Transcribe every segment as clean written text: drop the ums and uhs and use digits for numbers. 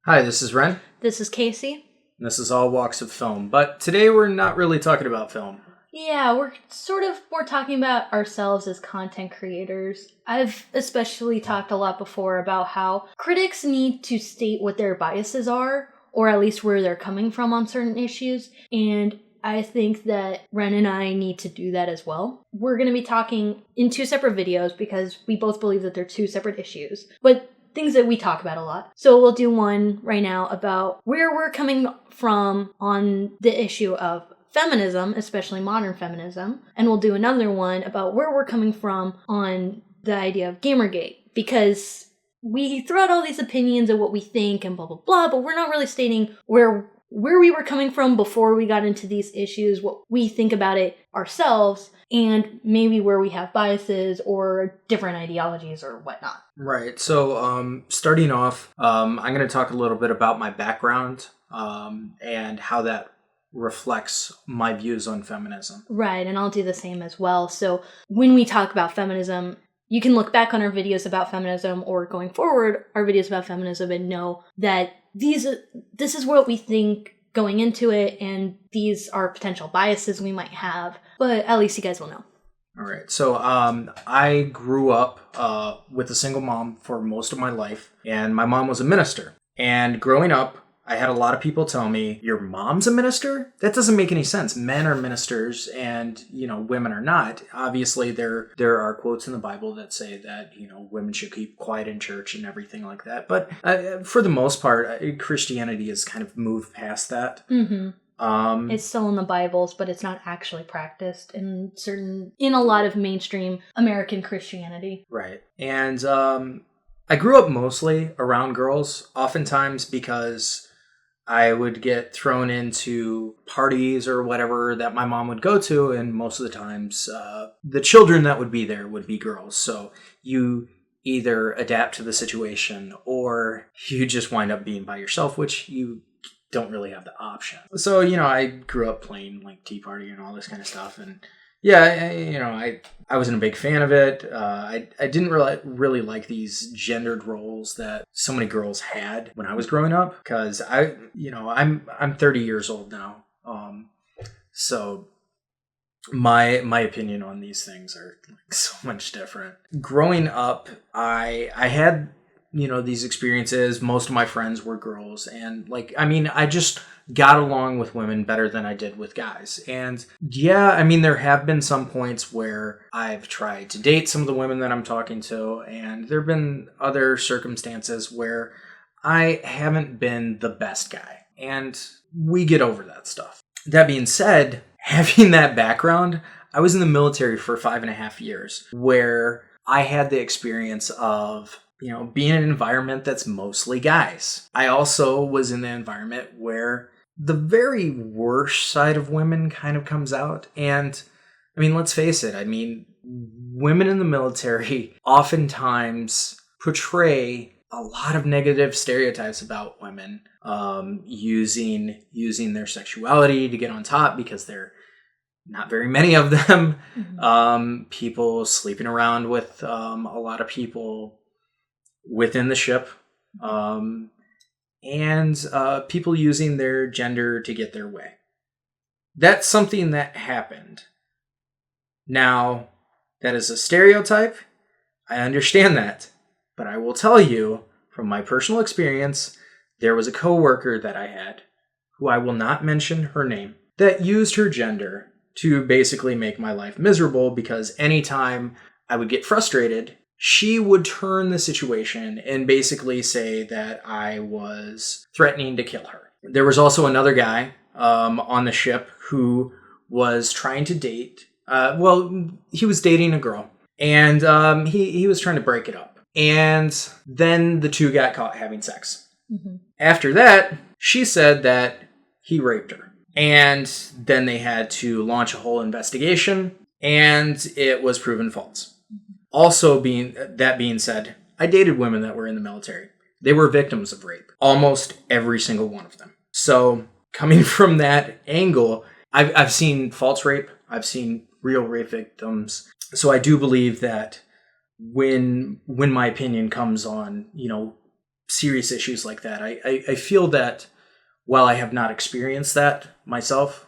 Hi, this is Ren. This is KC. And this is All Walks of Film. But today we're not really talking about film. Yeah, we're talking about ourselves as content creators. I've especially talked a lot before about how critics need to state what their biases are, or at least where they're coming from on certain issues, and I think that Ren and I need to do that as well. We're going to be talking in two separate videos because we both believe that they're two separate issues, but things that we talk about a lot. So we'll do one right now about where we're coming from on the issue of feminism, especially modern feminism, and we'll do another one about where we're coming from on the idea of Gamergate, because we throw out all these opinions of what we think and blah blah blah, but we're not really stating where we were coming from before we got into these issues, what we think about it ourselves, and maybe where we have biases or different ideologies or whatnot. Right. So starting off, I'm going to talk a little bit about my background and how that reflects my views on feminism. Right, and I'll do the same as well. So when we talk about feminism, you can look back on our videos about feminism or going forward our videos about feminism and know that this is what we think going into it, and these are potential biases we might have, but at least you guys will know. All right. So I grew up with a single mom for most of my life, and my mom was a minister. And growing up, I had a lot of people tell me, your mom's a minister? That doesn't make any sense. Men are ministers and, women are not. Obviously, there are quotes in the Bible that say that, women should keep quiet in church and everything like that. But for the most part, Christianity has kind of moved past that. Mm-hmm. It's still in the Bibles, but it's not actually practiced in a lot of mainstream American Christianity. Right. And I grew up mostly around girls, oftentimes because I would get thrown into parties or whatever that my mom would go to, and most of the times the children that would be there would be girls. So you either adapt to the situation or you just wind up being by yourself, which you don't really have the option. So, I grew up playing like Tea Party and all this kind of stuff, and yeah, I wasn't a big fan of it. I didn't really like these gendered roles that so many girls had when I was growing up, because I'm 30 years old now. So my opinion on these things are like so much different. Growing up, I had these experiences. Most of my friends were girls, and I just got along with women better than I did with guys. And yeah, there have been some points where I've tried to date some of the women that I'm talking to, and there have been other circumstances where I haven't been the best guy, and we get over that stuff. That being said, having that background, I was in the military for 5.5 years, where I had the experience of being in an environment that's mostly guys. I also was in the environment where the very worst side of women kind of comes out. And let's face it, women in the military oftentimes portray a lot of negative stereotypes about women, using their sexuality to get on top, because they're not very many of them. Mm-hmm. People sleeping around with a lot of people within the ship, and people using their gender to get their way. That's something that happened. Now, that is a stereotype. I understand that. But I will tell you, from my personal experience, there was a coworker that I had, who I will not mention her name, that used her gender to basically make my life miserable, because anytime I would get frustrated, she would turn the situation and basically say that I was threatening to kill her. There was also another guy on the ship who was trying to date. He was dating a girl, and he was trying to break it up. And then the two got caught having sex. Mm-hmm. After that, she said that he raped her. And then they had to launch a whole investigation, and it was proven false. Also, being said, I dated women that were in the military. They were victims of rape. Almost every single one of them. So, coming from that angle, I've seen false rape. I've seen real rape victims. So I do believe that when my opinion comes on, serious issues like that. I feel that while I have not experienced that myself,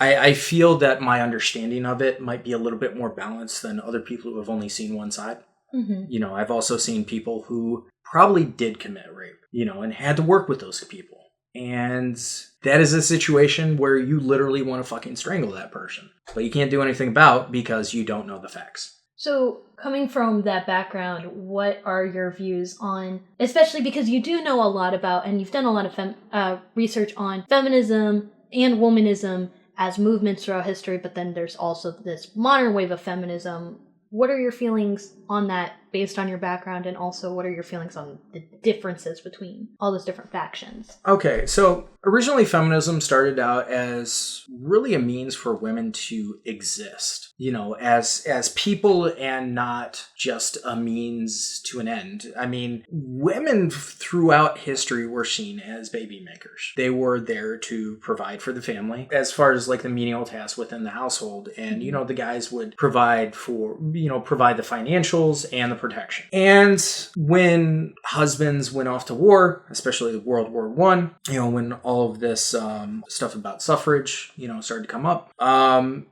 I feel that my understanding of it might be a little bit more balanced than other people who have only seen one side. You know, I've also seen people who probably did commit rape, you know, and had to work with those people. And that is a situation where you literally want to fucking strangle that person. But you can't do anything about because you don't know the facts. So, coming from that background, what are your views on, especially because you do know a lot about, and you've done a lot of research on feminism and womanism as movements throughout history, but then there's also this modern wave of feminism. What are your feelings on that based on your background, and also what are your feelings on the differences between all those different factions? Okay, so originally feminism started out as really a means for women to exist, you know, as people and not just a means to an end. I mean, women throughout history were seen as baby makers. They were there to provide for the family as far as like the menial tasks within the household. And, you know, the guys would provide the financials and the protection. And when husbands went off to war, especially World War I, you know, when all of this stuff about suffrage, you know, started to come up,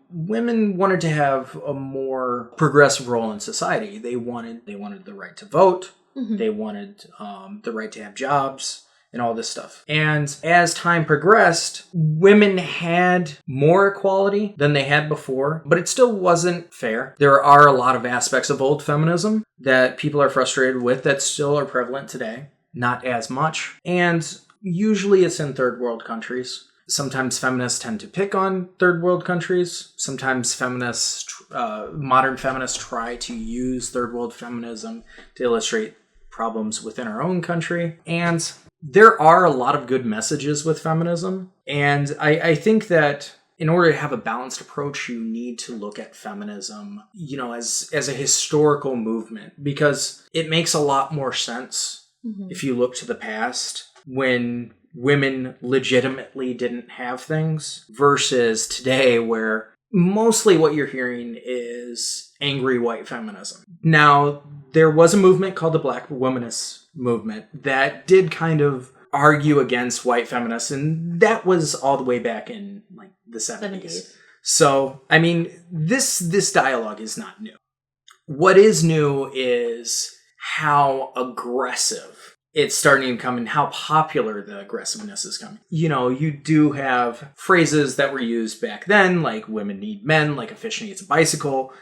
women wanted to have a more progressive role in society. They wanted the right to vote. They wanted the right to have jobs and all this stuff. And as time progressed, women had more equality than they had before, but it still wasn't fair. There are a lot of aspects of old feminism that people are frustrated with that still are prevalent today. Not as much. And usually it's in third world countries. Sometimes feminists tend to pick on third world countries. Sometimes modern feminists try to use third world feminism to illustrate problems within our own country. And there are a lot of good messages with feminism. And I think that in order to have a balanced approach, you need to look at feminism, you know, as a historical movement, because it makes a lot more sense if you look to the past when women legitimately didn't have things versus today where mostly what you're hearing is angry white feminism. Now, there was a movement called the Black Womanist Movement that did kind of argue against white feminists, and that was all the way back in like the 70s. So, I mean, this dialogue is not new. What is new is how aggressive it's starting to come and how popular the aggressiveness is coming. You know, you do have phrases that were used back then, like women need men, like a fish needs a bicycle,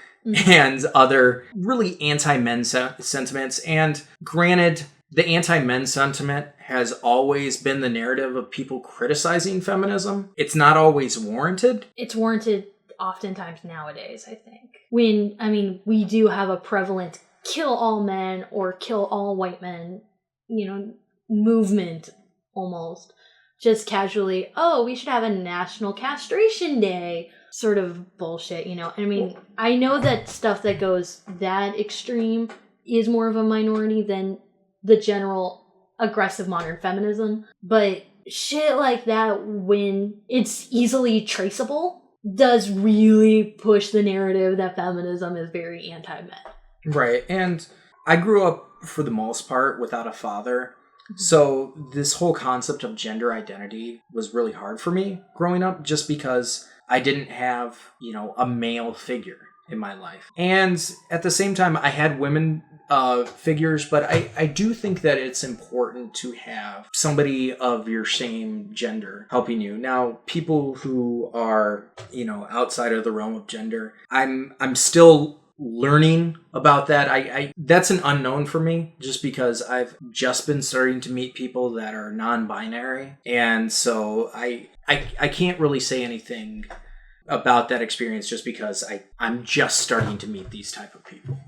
and other really anti-men sentiments. And granted, the anti-men sentiment has always been the narrative of people criticizing feminism. It's not always warranted. It's warranted oftentimes nowadays, I think. We do have a prevalent kill all men or kill all white men, you know, movement almost. Just casually, oh, we should have a National Castration Day sort of bullshit, you know. I mean, I know that stuff that goes that extreme is more of a minority than the general aggressive modern feminism, but shit like that, when it's easily traceable, does really push the narrative that feminism is very anti-men. Right, and I grew up, for the most part, without a father, so this whole concept of gender identity was really hard for me growing up, just because I didn't have, you know, a male figure in my life. And at the same time, I had women figures, but I do think that it's important to have somebody of your same gender helping you. Now, people who are, you know, outside of the realm of gender, I'm still learning about that. I that's an unknown for me, just because I've just been starting to meet people that are non-binary, and so I can't really say anything about that experience just because I'm just starting to meet these type of people.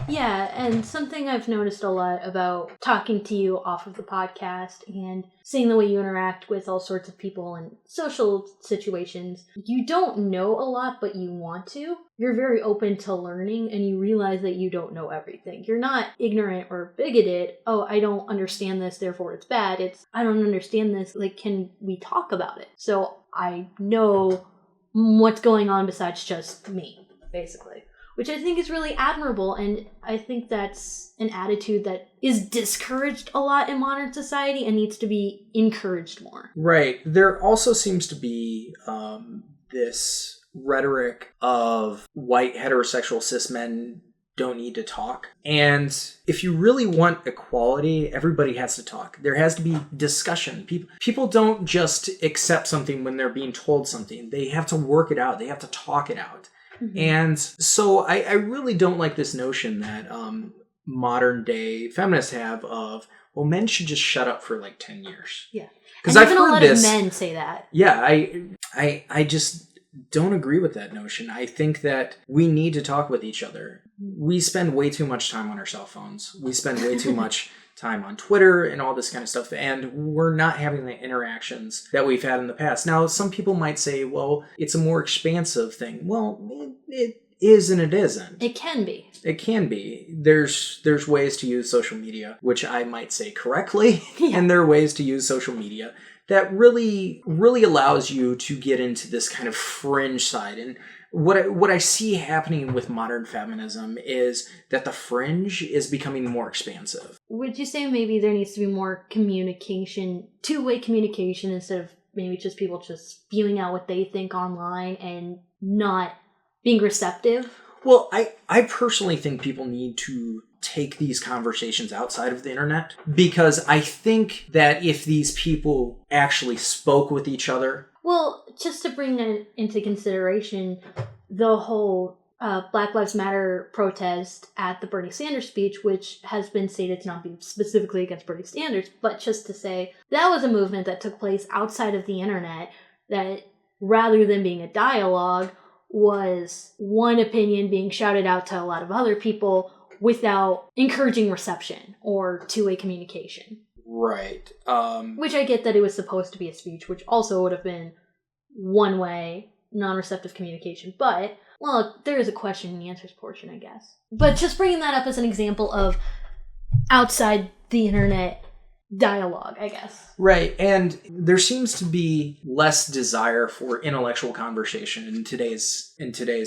Yeah, and something I've noticed a lot about talking to you off of the podcast and seeing the way you interact with all sorts of people in social situations, you don't know a lot, but you want to. You're very open to learning, and you realize that you don't know everything. You're not ignorant or bigoted. Oh, I don't understand this, therefore it's bad. It's, I don't understand this, like, can we talk about it? So I know what's going on besides just me, basically. which I think is really admirable. And I think that's an attitude that is discouraged a lot in modern society and needs to be encouraged more. Right. There also seems to be this rhetoric of white heterosexual cis men don't need to talk. And if you really want equality, everybody has to talk. There has to be discussion. People don't just accept something when they're being told something. They have to work it out. They have to talk it out. Mm-hmm. And so I really don't like this notion that modern day feminists have of, well, men should just shut up for like 10 years. Yeah. Because I've heard a lot of men say that. Yeah, I just don't agree with that notion. I think that we need to talk with each other. We spend way too much time on our cell phones. We spend way too much time on Twitter and all this kind of stuff, and we're not having the interactions that we've had in the past. Now, some people might say, well, it's a more expansive thing. Well, it is and it isn't. It can be. It can be. There's ways to use social media, which I might say correctly, and there are ways to use social media that really, really allows you to get into this kind of fringe side. And what I see happening with modern feminism is that the fringe is becoming more expansive. Would you say maybe there needs to be more communication, two-way communication, instead of maybe just people just spewing out what they think online and not being receptive? Well, I personally think people need to take these conversations outside of the internet, because I think that if these people actually spoke with each other... Well, just to bring that into consideration, the whole Black Lives Matter protest at the Bernie Sanders speech, which has been stated to not be specifically against Bernie Sanders, but just to say that was a movement that took place outside of the internet, that rather than being a dialogue, was one opinion being shouted out to a lot of other people without encouraging reception or two-way communication. Right. Which I get that it was supposed to be a speech, which also would have been one-way, non-receptive communication. But, well, there is a question and answers portion, I guess. But just bringing that up as an example of outside the internet dialogue, I guess. Right. And there seems to be less desire for intellectual conversation in today's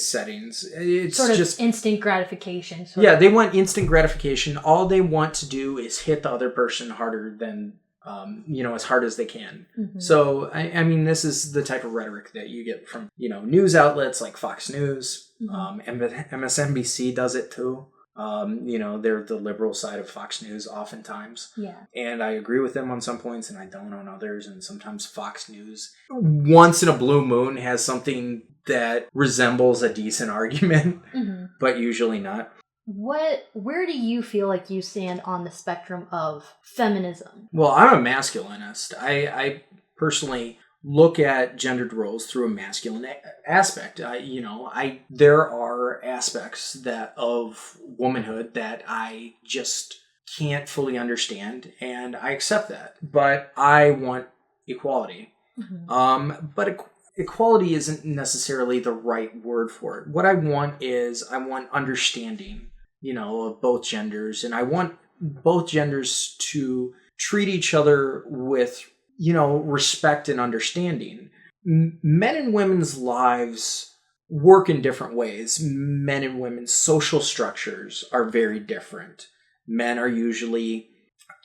settings. It's sort of just instant gratification. They want instant gratification. All they want to do is hit the other person harder than, as hard as they can. Mm-hmm. So, I mean, this is the type of rhetoric that you get from, news outlets like Fox News. Mm-hmm. MSNBC does it too. They're the liberal side of Fox News oftentimes. Yeah. And I agree with them on some points and I don't on others. And sometimes Fox News, once in a blue moon, has something that resembles a decent argument, mm-hmm. but usually not. Where do you feel like you stand on the spectrum of feminism? Well, I'm a masculinist. I personally look at gendered roles through a masculine aspect. There are aspects of womanhood that I just can't fully understand, and I accept that. But I want equality. Mm-hmm. But equality isn't necessarily the right word for it. What I want is understanding, of both genders, and I want both genders to treat each other with respect and understanding. Men and women's lives work in different ways. Men and women's social structures are very different. Men are usually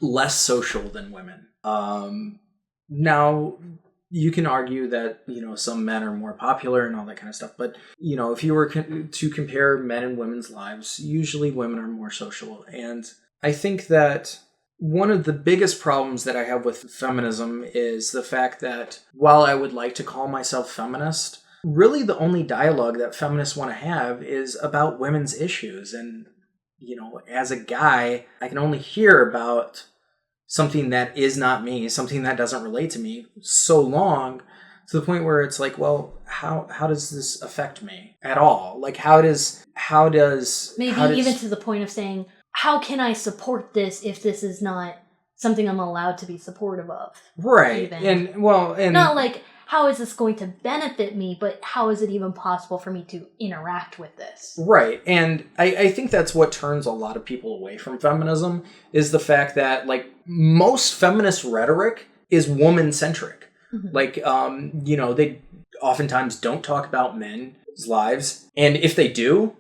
less social than women. Now, you can argue that, some men are more popular and all that kind of stuff. But, if you were to compare men and women's lives, usually women are more social. And I think that one of the biggest problems that I have with feminism is the fact that while I would like to call myself feminist, really the only dialogue that feminists want to have is about women's issues. And, as a guy, I can only hear about something that is not me, something that doesn't relate to me so long, to the point where it's like, well, how does this affect me at all? Like, how does even to the point of saying, how can I support this if this is not something I'm allowed to be supportive of? Right. Even. And not like, how is this going to benefit me, but how is it even possible for me to interact with this? Right. And I think that's what turns a lot of people away from feminism, is the fact that, like, most feminist rhetoric is woman-centric. Mm-hmm. Like, they oftentimes don't talk about men's lives. And if they do,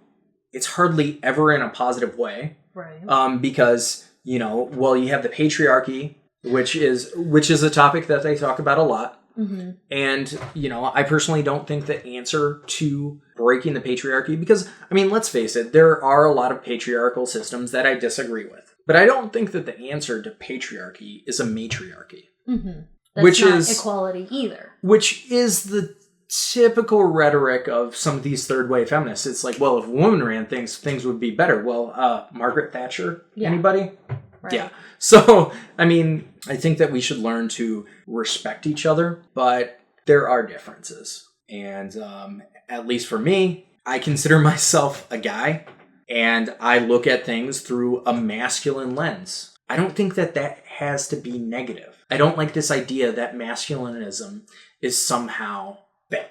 it's hardly ever in a positive way. Right. Because, you have the patriarchy, which is a topic that they talk about a lot. Mm-hmm. And, I personally don't think the answer to breaking the patriarchy, because, let's face it, there are a lot of patriarchal systems that I disagree with. But I don't think that the answer to patriarchy is a matriarchy. Mm-hmm. That's not equality either. Which is the typical rhetoric of some of these third wave feminists. It's like, well, if women ran things would be better. Well, Margaret Thatcher, anybody? Right. Yeah. So, I think that we should learn to respect each other, but there are differences. And at least for me, I consider myself a guy, and I look at things through a masculine lens. I don't think that has to be negative. I don't like this idea that masculinism is somehow bad.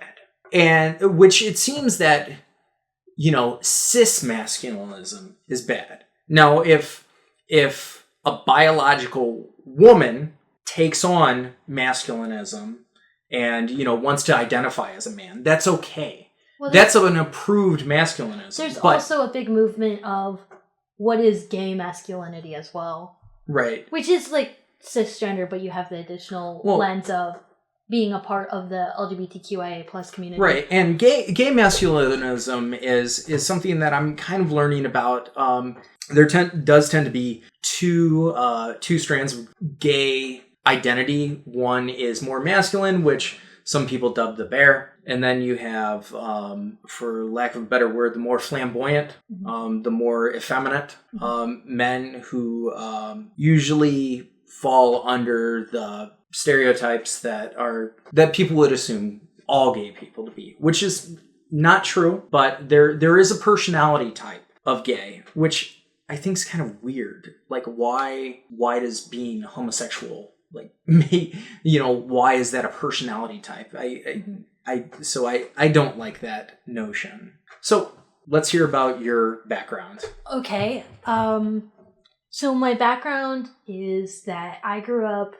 And which it seems that, cis masculinism is bad. Now, if a biological woman takes on masculinism and, wants to identify as a man, that's okay. Well, that's an approved masculinism. There's also a big movement of what is gay masculinity as well. Right. Which is like cisgender, but you have the additional lens of being a part of the LGBTQIA plus community. Right. And gay masculinism is something that I'm kind of learning about. There does tend to be two strands of gay identity. One is more masculine, which some people dub the bear. And then you have, for lack of a better word, the more flamboyant, the more effeminate men who usually fall under the stereotypes that people would assume all gay people to be, which is not true. But there is a personality type of gay, which I think is kind of weird. Like, why does being homosexual, like, why is that a personality type? I don't like that notion. So let's hear about your background. Okay. So my background is that I grew up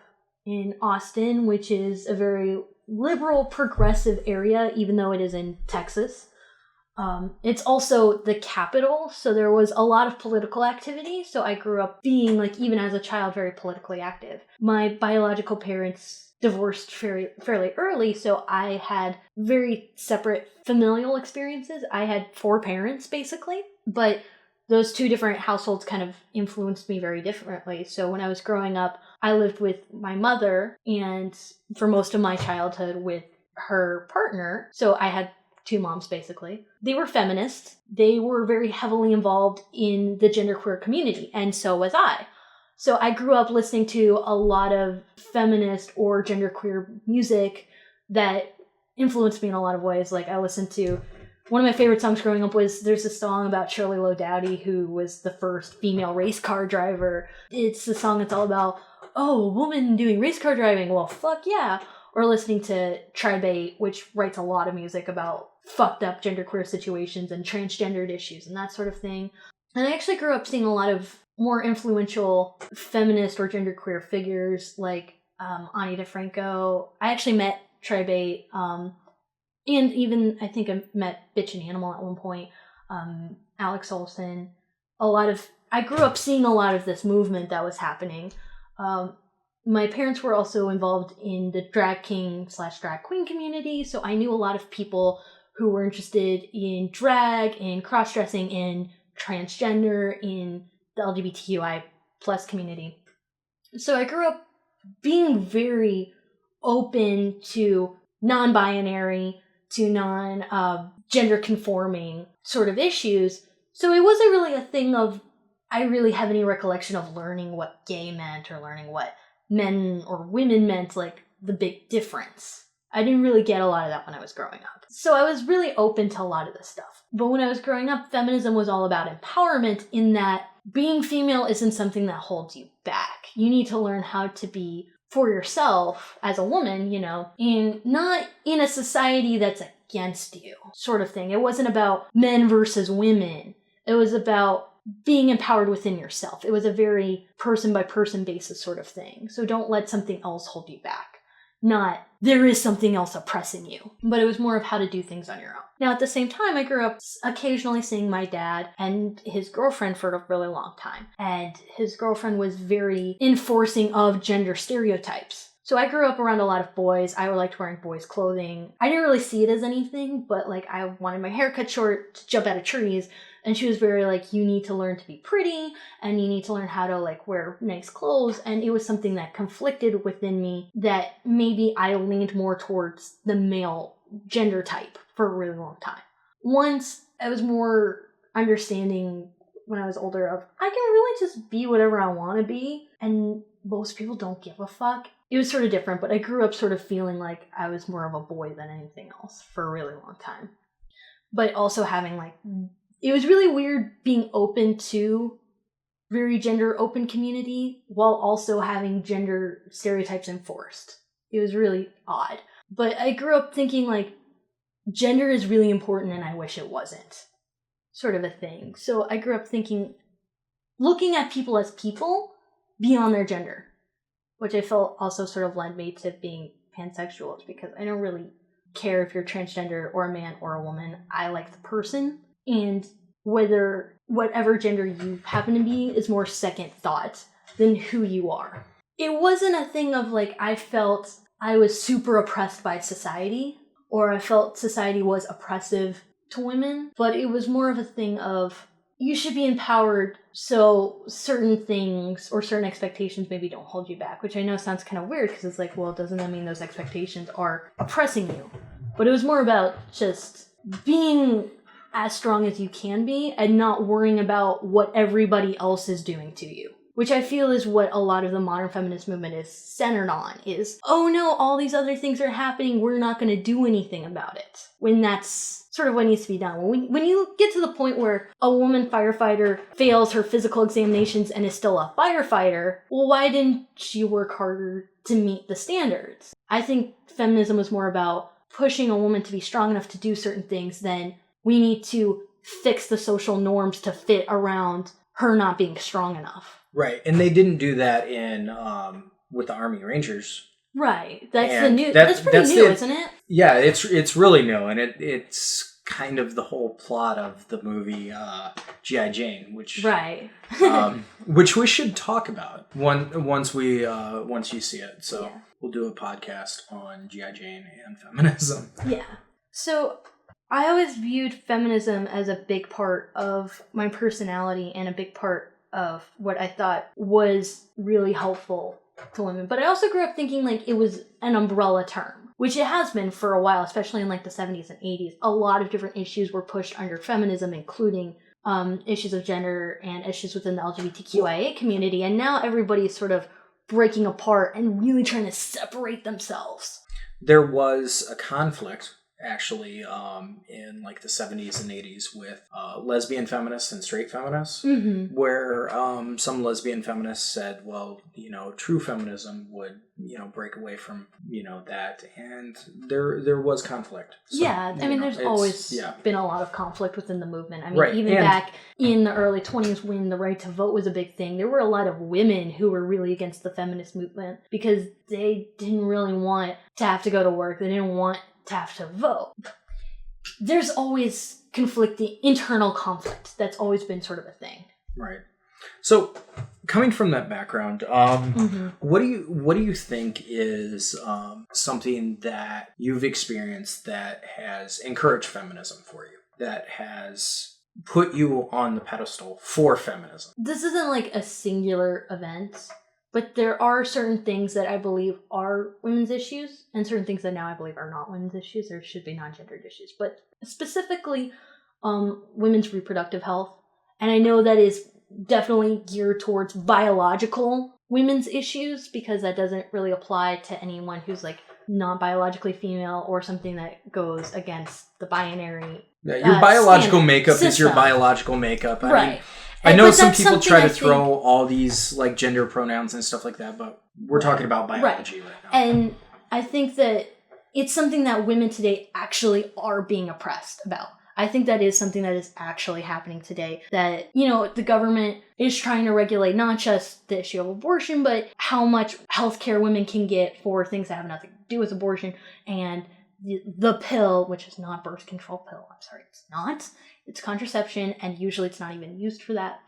in Austin, which is a very liberal, progressive area, even though it is in Texas. It's also the capital, so there was a lot of political activity. So I grew up being, like, even as a child, very politically active. My biological parents divorced fairly early, so I had very separate familial experiences. I had 4 parents, basically, but those 2 different households kind of influenced me very differently. So when I was growing up, I lived with my mother, and for most of my childhood with her partner. So I had 2 moms, basically. They were feminists. They were very heavily involved in the genderqueer community, and so was I. So I grew up listening to a lot of feminist or genderqueer music that influenced me in a lot of ways. Like, I listened to, one of my favorite songs growing up was, there's a song about Shirley Lowe Dowdy, who was the first female race car driver. It's the song that's all about, oh, a woman doing race car driving, well, fuck yeah. Or listening to Tribe 8, which writes a lot of music about fucked up genderqueer situations and transgendered issues and that sort of thing. And I actually grew up seeing a lot of more influential feminist or genderqueer figures like Ani DeFranco. I actually met Tribe 8, and even I think I met Bitch and Animal at one point, Alex Olson. I grew up seeing a lot of this movement that was happening. My parents were also involved in the drag king / drag queen community, so I knew a lot of people who were interested in drag, in cross-dressing, in transgender, in the LGBTQI plus community. So I grew up being very open to non-binary, to non-gender conforming sort of issues. So it wasn't really a thing of, I really have any recollection of learning what gay meant or learning what men or women meant, like the big difference. I didn't really get a lot of that when I was growing up. So I was really open to a lot of this stuff. But when I was growing up, feminism was all about empowerment, in that being female isn't something that holds you back. You need to learn how to be for yourself as a woman, and not in a society that's against you, sort of thing. It wasn't about men versus women. It was about being empowered within yourself. It was a very person by person basis sort of thing. So don't let something else hold you back. not there is something else oppressing you. But it was more of how to do things on your own. Now, at the same time, I grew up occasionally seeing my dad and his girlfriend for a really long time. And his girlfriend was very enforcing of gender stereotypes. So I grew up around a lot of boys. I liked wearing boys' clothing. I didn't really see it as anything, but like I wanted my hair cut short to jump out of trees. And she was very like, you need to learn to be pretty and you need to learn how to like wear nice clothes. And it was something that conflicted within me that maybe I leaned more towards the male gender type for a really long time. Once I was more understanding when I was older of, I can really just be whatever I want to be. And most people don't give a fuck. It was sort of different, but I grew up sort of feeling like I was more of a boy than anything else for a really long time. But also having like, it was really weird being open to very gender open community while also having gender stereotypes enforced. It was really odd. But I grew up thinking like, gender is really important and I wish it wasn't. Sort of a thing. So I grew up thinking, looking at people as people beyond their gender. Which I felt also sort of led me to being pansexual, because I don't really care if you're transgender or a man or a woman. I like the person, and whatever gender you happen to be is more second thought than who you are. It wasn't a thing of like I felt I was super oppressed by society, or I felt society was oppressive to women, but it was more of a thing of you should be empowered so certain things or certain expectations maybe don't hold you back, which I know sounds kind of weird because it's like, well, doesn't that mean those expectations are oppressing you? But it was more about just being as strong as you can be and not worrying about what everybody else is doing to you. Which I feel is what a lot of the modern feminist movement is centered on, is, oh no, all these other things are happening, we're not going to do anything about it. When that's sort of what needs to be done. When you get to the point where a woman firefighter fails her physical examinations and is still a firefighter, well, why didn't she work harder to meet the standards? I think feminism was more about pushing a woman to be strong enough to do certain things than we need to fix the social norms to fit around her not being strong enough. Right, and they didn't do that in with the Army Rangers. Right, that's pretty new, isn't it? Yeah, it's really new, and it's kind of the whole plot of the movie G.I. Jane, which right, which we should talk about once you see it. So yeah. We'll do a podcast on G.I. Jane and feminism. Yeah. So I always viewed feminism as a big part of my personality and a big part of what I thought was really helpful to women. But I also grew up thinking like it was an umbrella term, which it has been for a while, especially in like the 70s and 80s. A lot of different issues were pushed under feminism, including issues of gender and issues within the LGBTQIA community. And now everybody's sort of breaking apart and really trying to separate themselves. There was a conflict actually in like the 70s and 80s with lesbian feminists and straight feminists, where some lesbian feminists said, well, true feminism would, break away from, that, and there was conflict. So, yeah, I mean, there's always been a lot of conflict within the movement. I mean, right. Even back in the early 20s when the right to vote was a big thing, there were a lot of women who were really against the feminist movement because they didn't really want to have to go to work. They didn't want to have to vote. There's always internal conflict. That's always been sort of a thing. Right. So, coming from that background, what do you think is something that you've experienced that has encouraged feminism for you, that has put you on the pedestal for feminism? This isn't like a singular event. But there are certain things that I believe are women's issues and certain things that now I believe are not women's issues or should be non-gendered issues. But specifically, women's reproductive health. And I know that is definitely geared towards biological women's issues because that doesn't really apply to anyone who's like non-biologically female or something that goes against the binary your biological makeup system. Is your biological makeup. I mean, I know some people try to throw all these like gender pronouns and stuff like that, but we're talking about biology right now. And I think that it's something that women today actually are being oppressed about. I think that is something that is actually happening today. That, the government is trying to regulate not just the issue of abortion, but how much healthcare women can get for things that have nothing to do with abortion. And the pill, which is not birth control pill. I'm sorry, it's not. It's contraception, and usually it's not even used for that.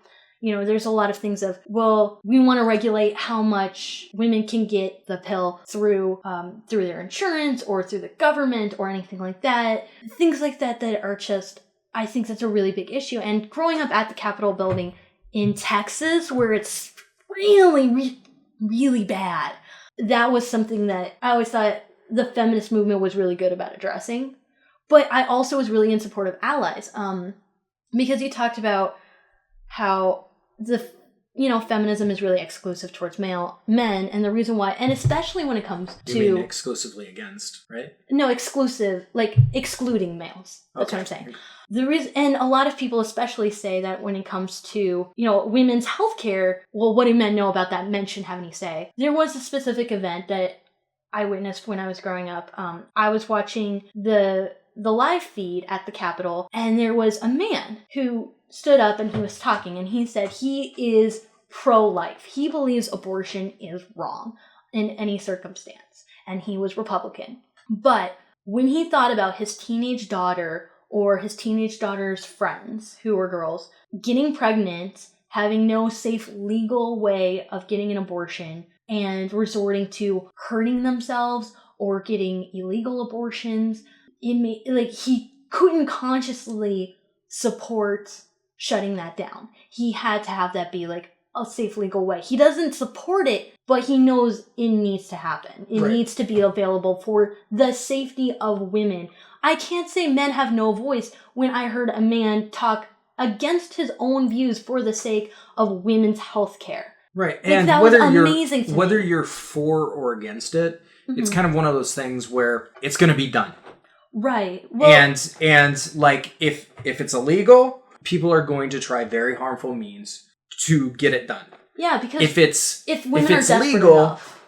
There's a lot of things of, well, we want to regulate how much women can get the pill through their insurance or through the government or anything like that. Things like that are just, I think that's a really big issue. And growing up at the Capitol building in Texas, where it's really, really bad, that was something that I always thought the feminist movement was really good about addressing. But I also was really in support of allies, because you talked about how feminism is really exclusive towards men, and the reason why, and especially when it comes to... You mean exclusively against, right? No, exclusive, like excluding males. That's what I'm saying. The reason, and a lot of people especially say that when it comes to, women's healthcare, well, what do men know about that? Men shouldn't have any say. There was a specific event that I witnessed when I was growing up. I was watching the live feed at the Capitol, and there was a man who stood up and he was talking, and he said he is pro-life. He believes abortion is wrong in any circumstance, and he was Republican. But when he thought about his teenage daughter or his teenage daughter's friends, who were girls, getting pregnant, having no safe legal way of getting an abortion, and resorting to hurting themselves or getting illegal abortions, he couldn't consciously support shutting that down. He had to have that be like a safe legal way. He doesn't support it, but he knows it needs to happen. It needs to be available for the safety of women. I can't say men have no voice when I heard a man talk against his own views for the sake of women's health care. Right. And that whether was amazing to me. Whether you're for or against it, it's kind of one of those things where it's going to be done. Right. Well, and like if it's illegal, people are going to try very harmful means to get it done. Yeah, because if women are desperate legal, enough.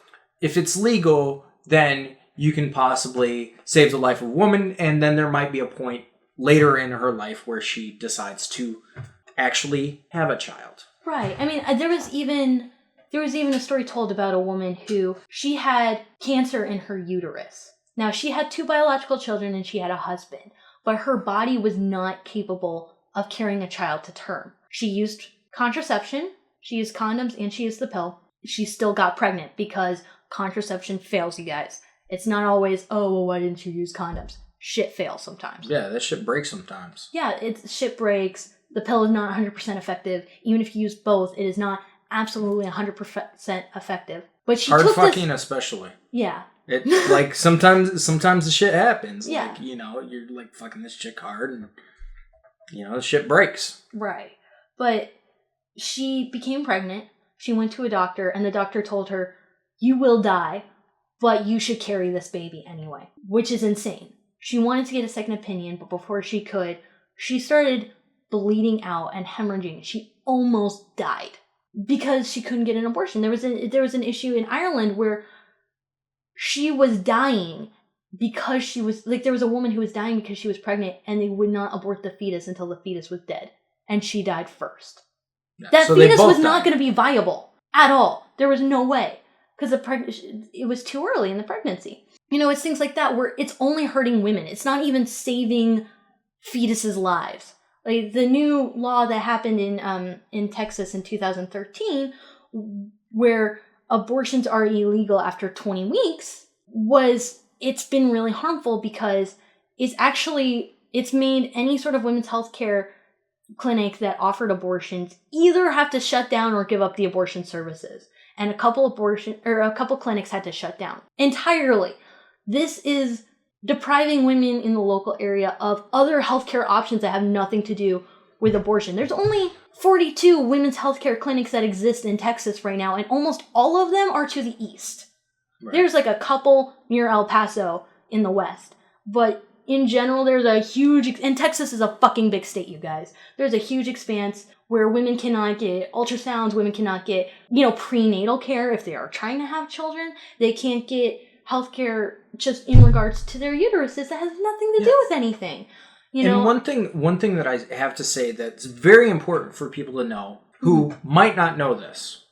If it's legal, then you can possibly save the life of a woman, and then there might be a point later in her life where she decides to actually have a child. Right. I mean, there was even a story told about a woman who she had cancer in her uterus. Now, she had 2 biological children and she had a husband, but her body was not capable of carrying a child to term. She used contraception, she used condoms, and she used the pill. She still got pregnant because contraception fails, you guys. It's not always, oh, well, why didn't you use condoms? Shit fails sometimes. Yeah, that shit breaks sometimes. Yeah, shit breaks. The pill is not 100% effective. Even if you use both, it is not absolutely 100% effective. But she hard took fucking this... especially. Yeah. It like sometimes the shit happens. Yeah. Like, you're like fucking this chick hard and the shit breaks. Right. But she became pregnant. She went to a doctor and the doctor told her, you will die, but you should carry this baby anyway, which is insane. She wanted to get a second opinion, but before she could, she started bleeding out and hemorrhaging. She almost died because she couldn't get an abortion. There was an issue in Ireland where she was dying because she was, like, there was a woman who was dying because she was pregnant and they would not abort the fetus until the fetus was dead. And she died first. Yeah, that fetus was not going to be viable at all. There was no way. Because it was too early in the pregnancy. It's things like that where it's only hurting women. It's not even saving fetuses' lives. Like the new law that happened in Texas in 2013, where abortions are illegal after 20 weeks, it's been really harmful because it's made any sort of women's health care clinic that offered abortions either have to shut down or give up the abortion services. And a couple clinics had to shut down entirely. This is depriving women in the local area of other healthcare options that have nothing to do with abortion. There's only 42 women's healthcare clinics that exist in Texas right now, and almost all of them are to the east. Right. There's like a couple near El Paso in the west, but in general, there's a huge, and Texas is a fucking big state, you guys. There's a huge expanse where women cannot get ultrasounds, women cannot get, prenatal care if they are trying to have children. They can't get healthcare just in regards to their uteruses that has nothing to do with anything. You know? And one thing that I have to say that's very important for people to know who might not know this.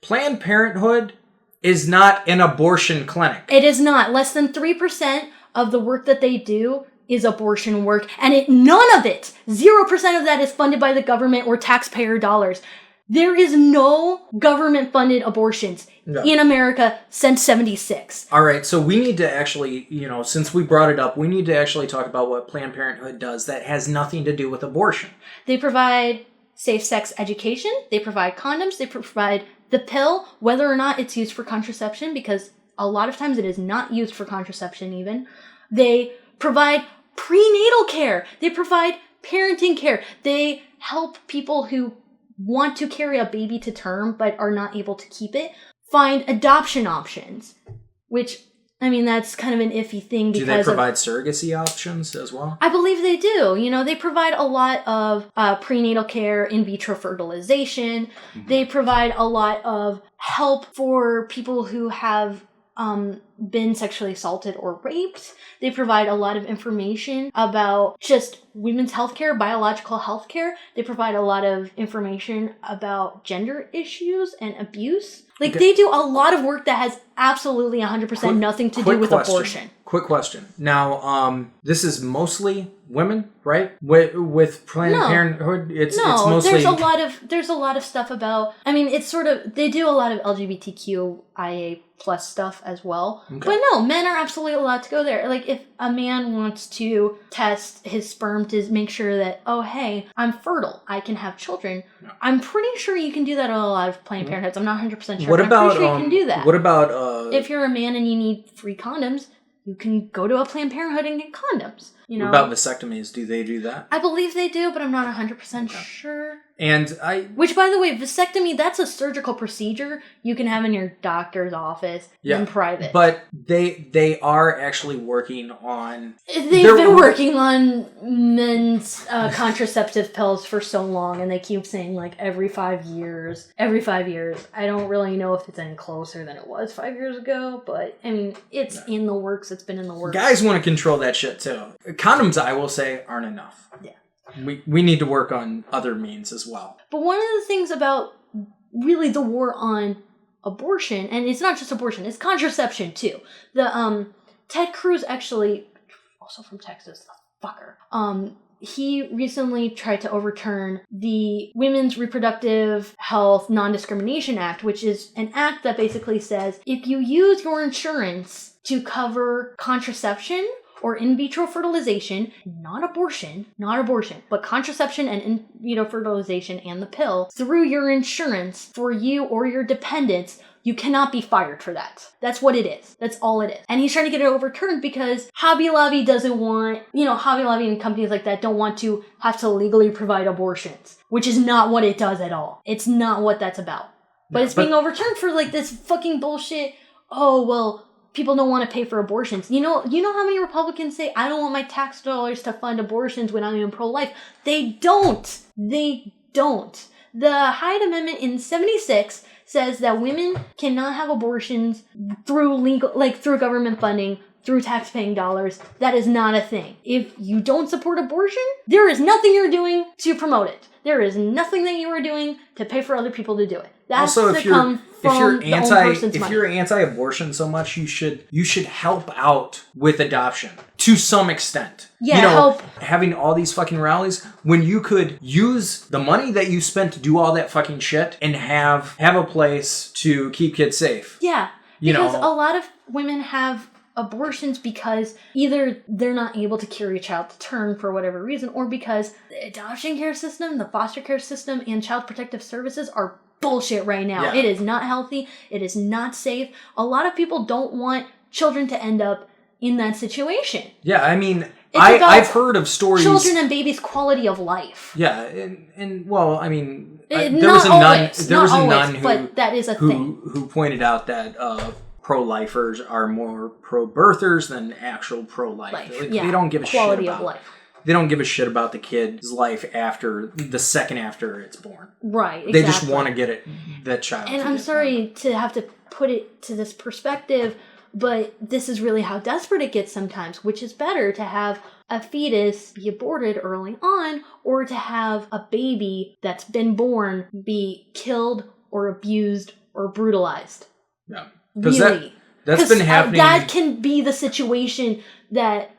Planned Parenthood is not an abortion clinic. It is not. Less than 3% of the work that they do is abortion work. And none of it, 0% of that is funded by the government or taxpayer dollars. There is no government-funded abortions in America since 76. All right, so we need to actually, since we brought it up, we need to actually talk about what Planned Parenthood does that has nothing to do with abortion. They provide safe sex education. They provide condoms. They provide the pill, whether or not it's used for contraception, because a lot of times it is not used for contraception even. They provide prenatal care. They provide parenting care. They help people who want to carry a baby to term but are not able to keep it find adoption options, which, I mean, that's kind of an iffy thing. Do they provide surrogacy options as well? I believe they do. They provide a lot of prenatal care, in vitro fertilization. They provide a lot of help for people who have been sexually assaulted or raped. They provide a lot of information about just women's healthcare, biological healthcare. They provide a lot of information about gender issues and abuse. They do a lot of work that has absolutely 100% nothing to do with abortion. Quick question. Now, this is mostly women, right? With Planned Parenthood, it's mostly... there's a lot of stuff about... I mean, it's sort of... They do a lot of LGBTQIA plus stuff as well. Okay. But no, men are absolutely allowed to go there. Like, if a man wants to test his sperm to make sure that, oh, hey, I'm fertile, I can have children, I'm pretty sure you can do that at a lot of Planned Parenthoods. I'm not 100% sure. What about... I'm pretty sure you can do that. What about... if you're a man and you need free condoms, you can go to a Planned Parenthood and get condoms. What about vasectomies? Do they do that? I believe they do, but I'm not 100% sure. Which, by the way, vasectomy, that's a surgical procedure you can have in your doctor's office in private. But they are actually working on... They've been working on men's contraceptive pills for so long, and they keep saying, every 5 years. Every 5 years. I don't really know if it's any closer than it was 5 years ago, but, I mean, it's in the works. It's been in the works. Guys want to control that shit, too. Condoms, I will say, aren't enough. Yeah. We need to work on other means as well. But one of the things about really the war on abortion, and it's not just abortion, it's contraception too. The Ted Cruz, actually, also from Texas, the fucker. He recently tried to overturn the Women's Reproductive Health Non-Discrimination Act, which is an act that basically says if you use your insurance to cover contraception or in vitro fertilization, not abortion, but contraception and in vitro fertilization and the pill, through your insurance for you or your dependents, you cannot be fired for that. That's what it is. That's all it is. And he's trying to get it overturned because Hobby Lobby doesn't want, Hobby Lobby and companies like that don't want to have to legally provide abortions, which is not what it does at all. It's not what that's about. But it's being overturned for this fucking bullshit. Oh, well, people don't want to pay for abortions. You know how many Republicans say, I don't want my tax dollars to fund abortions when I'm even pro-life? They don't. They don't. The Hyde Amendment in 76 says that women cannot have abortions through through government funding, through tax-paying dollars. That is not a thing. If you don't support abortion, there is nothing you're doing to promote it. There is nothing that you are doing to pay for other people to do it. That's also, if you're anti-abortion so much, you should help out with adoption to some extent. Yeah, help. Having all these fucking rallies when you could use the money that you spent to do all that fucking shit and have a place to keep kids safe. Yeah, because a lot of women have abortions because either they're not able to carry a child to term for whatever reason, or because the adoption care system, the foster care system, and child protective services are bullshit right now. Yeah. It is not healthy. It is not safe. A lot of people don't want children to end up in that situation. Yeah, I mean, I've heard of stories... Children and babies' quality of life. Yeah, and well, I mean, there was a nun who pointed out that pro-lifers are more pro-birthers than actual pro-life. They don't give a quality shit about of life. They don't give a shit about the kid's life after the second after it's born. Right, exactly. They just want to get that child. And I'm sorry to have to put it to this perspective, but this is really how desperate it gets sometimes, which is better to have a fetus be aborted early on, or to have a baby that's been born be killed or abused or brutalized. Yeah. Really. That's been happening. That can be the situation that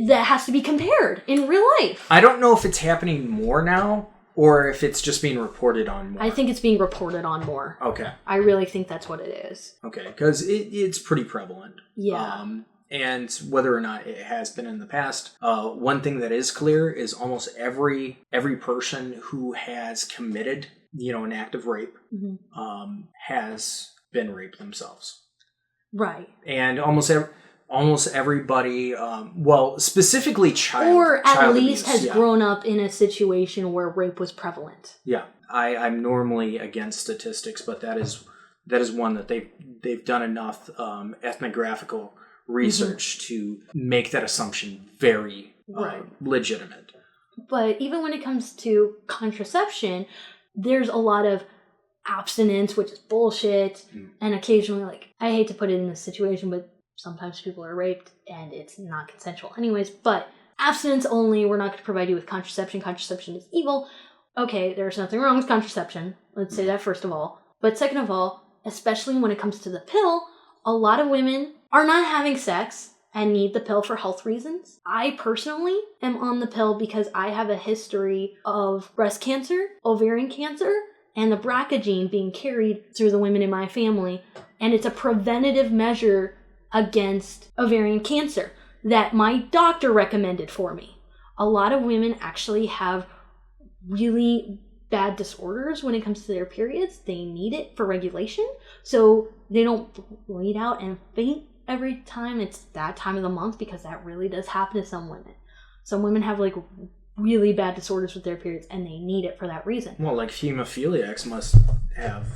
has to be compared in real life. I don't know if it's happening more now or if it's just being reported on more. I think it's being reported on more. Okay. I really think that's what it is. Okay, because it's pretty prevalent. Yeah. And whether or not it has been in the past, one thing that is clear is almost every person who has committed, an act of rape, has been raped themselves. Right. And almost everybody, specifically child, or at least abuse, has grown up in a situation where rape was prevalent. Yeah, I'm normally against statistics, but that is one that they've done enough ethnographical research to make that assumption very legitimate. But even when it comes to contraception, there's a lot of abstinence, which is bullshit, and occasionally, I hate to put it in this situation, but sometimes people are raped and it's not consensual anyways, but abstinence only, we're not going to provide you with contraception. Contraception is evil. Okay, there's nothing wrong with contraception. Let's say that first of all. But second of all, especially when it comes to the pill, a lot of women are not having sex and need the pill for health reasons. I personally am on the pill because I have a history of breast cancer, ovarian cancer, and the BRCA gene being carried through the women in my family. And it's a preventative measure against ovarian cancer that my doctor recommended for me. A lot of women actually have really bad disorders when it comes to their periods. They need it for regulation, so they don't bleed out and faint every time it's that time of the month, because that really does happen to some women. Some women have really bad disorders with their periods and they need it for that reason. Well, hemophiliacs must have.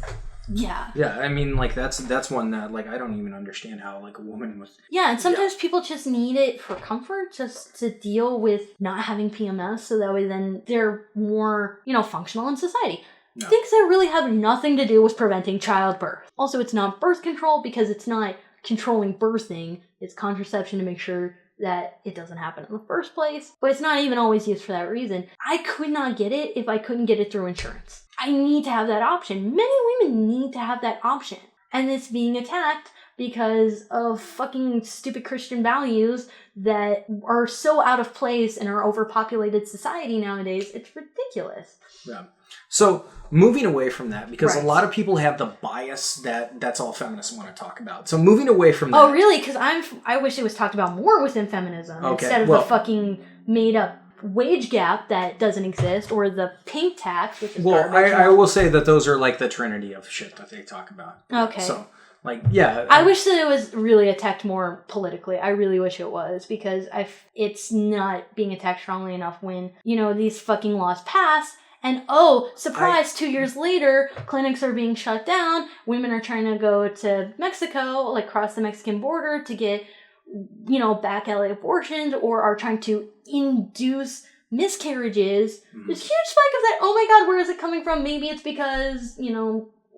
Yeah. Yeah, I mean, that's one that, I don't even understand how, a woman with... Yeah, and sometimes people just need it for comfort, just to deal with not having PMS, so that way then they're more, functional in society. No. Things that really have nothing to do with preventing childbirth. Also, it's not birth control, because it's not controlling birthing. It's contraception to make sure that it doesn't happen in the first place. But it's not even always used for that reason. I could not get it if I couldn't get it through insurance. I need to have that option. Many women need to have that option. And it's being attacked because of fucking stupid Christian values that are so out of place in our overpopulated society nowadays. It's ridiculous. Yeah. So, moving away from that, because a lot of people have the bias that's all feminists want to talk about. So, moving away from that... Oh, really? Because I wish it was talked about more within feminism, instead of the fucking made-up wage gap that doesn't exist, or the pink tax, which is garbage. I will say that those are the trinity of shit that they talk about. Okay. So, yeah. I wish that it was really attacked more politically. I really wish it was, because it's not being attacked strongly enough when, these fucking laws pass. And surprise, 2 years later, clinics are being shut down. Women are trying to go to Mexico, cross the Mexican border to get, back alley abortions, or are trying to induce miscarriages. There's a huge spike of that. Oh my God, where is it coming from? Maybe it's because,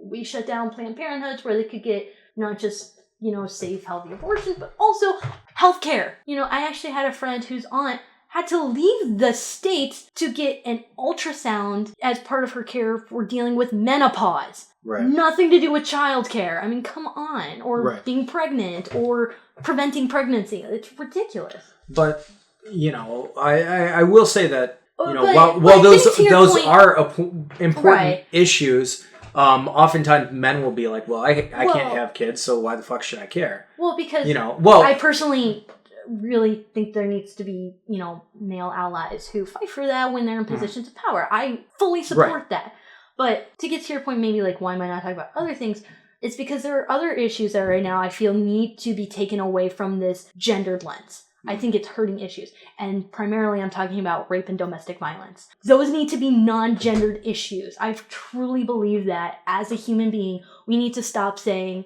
we shut down Planned Parenthoods where they could get not just, safe, healthy abortions, but also healthcare. I actually had a friend whose aunt had to leave the state to get an ultrasound as part of her care for dealing with menopause. Right. Nothing to do with childcare. I mean, come on. Or being pregnant, or preventing pregnancy. It's ridiculous. But, I will say that, but while those point, are important issues, oftentimes men will be like, well, I can't have kids, so why the fuck should I care? Well, because I personally really think there needs to be, male allies who fight for that when they're in positions of power. I fully support that. But to get to your point, maybe why am I not talking about other things? It's because there are other issues that right now I feel need to be taken away from this gendered lens. I think it's hurting issues. And primarily I'm talking about rape and domestic violence. Those need to be non-gendered issues. I truly believe that as a human being, we need to stop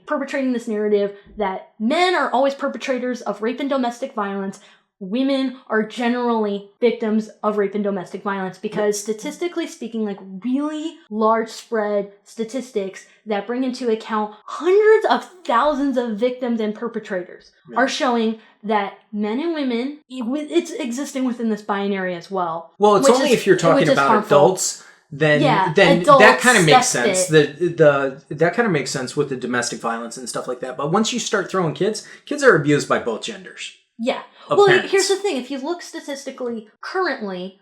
perpetrating this narrative that men are always perpetrators of rape and domestic violence. women are generally victims of rape and domestic violence because statistically speaking, like really large spread statistics that bring into account hundreds of thousands of victims and perpetrators are showing that men and women, it's existing within this binary as well. Well, it's only if you're talking about harmful. Adults. Then that kind of makes sense. That kind of makes sense with the domestic violence and stuff like that. But once you start throwing kids are abused by both genders. Yeah. Well, here's the thing. If you look statistically, currently,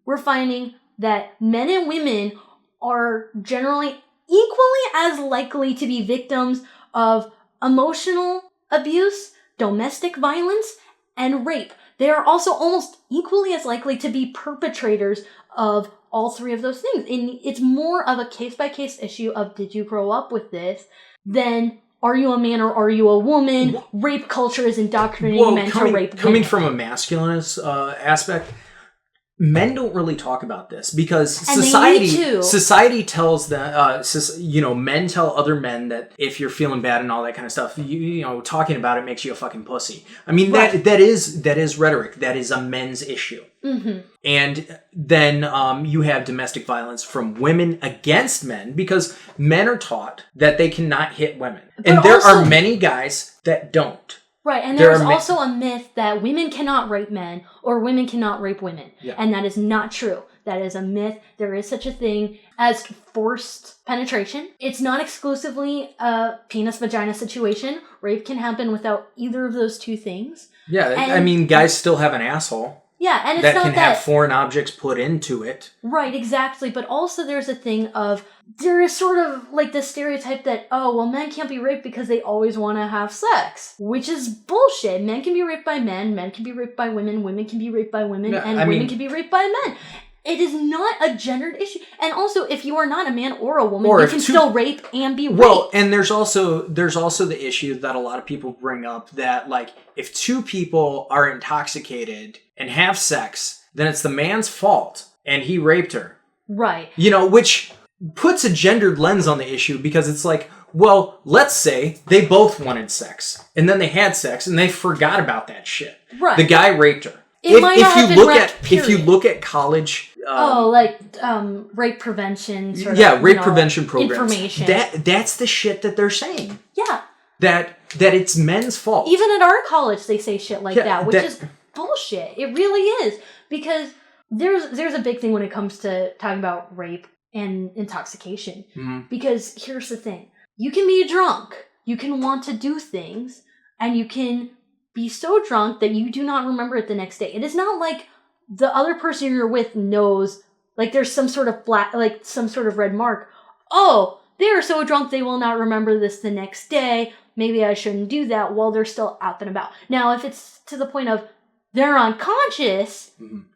we're finding that men and women are generally equally as likely to be victims of emotional abuse, domestic violence, and rape. They are also almost equally as likely to be perpetrators of all three of those things. And it's more of a case-by-case issue of did you grow up with this than are you a man or are you a woman? Rape culture is indoctrinating men to rape women. Coming from a masculinist aspect, men don't really talk about this because society tells them, men tell other men that if you're feeling bad and all that kind of stuff, talking about it makes you a fucking pussy. I mean, that is rhetoric. That is a men's issue. Mm-hmm. And then you have domestic violence from women against men because men are taught that they cannot hit women. And there are many guys that don't. Right, and there's also a myth that women cannot rape men or women cannot rape women. Yeah. And that is not true. That is a myth. There is such a thing as forced penetration. It's not exclusively a penis-vagina situation. Rape can happen without either of those two things. Yeah, I mean, guys still have an asshole. Yeah, and it's that not can have foreign objects put into it. Right, exactly. But also there's a thing of, there is sort of like this stereotype that, men can't be raped because they always want to have sex. Which is bullshit. Men can be raped by men can be raped by women can be raped by women, women can be raped by men. It is not a gendered issue. And also, if you are not a man or a woman, you can still rape and be raped. Well, and there's also the issue that a lot of people bring up that, like, if two people are intoxicated and have sex, then it's the man's fault and he raped her. Right. Which puts a gendered lens on the issue because it's like, well, let's say they both wanted sex and then they had sex and they forgot about that shit. Right. The guy raped her. If you look at college, rape prevention. Rape prevention programs. Information. That's the shit that they're saying. Yeah. That it's men's fault. Even at our college, they say shit like that, which is bullshit. It really is, because there's a big thing when it comes to talking about rape and intoxication. Mm-hmm. Because here's the thing: you can be drunk, you can want to do things, and you can be so drunk that you do not remember it the next day. It is not like the other person you're with knows, like there's some sort of some sort of red mark. Oh, they are so drunk they will not remember this the next day. Maybe I shouldn't do that while they're still up and about. Now, if it's to the point of they're unconscious,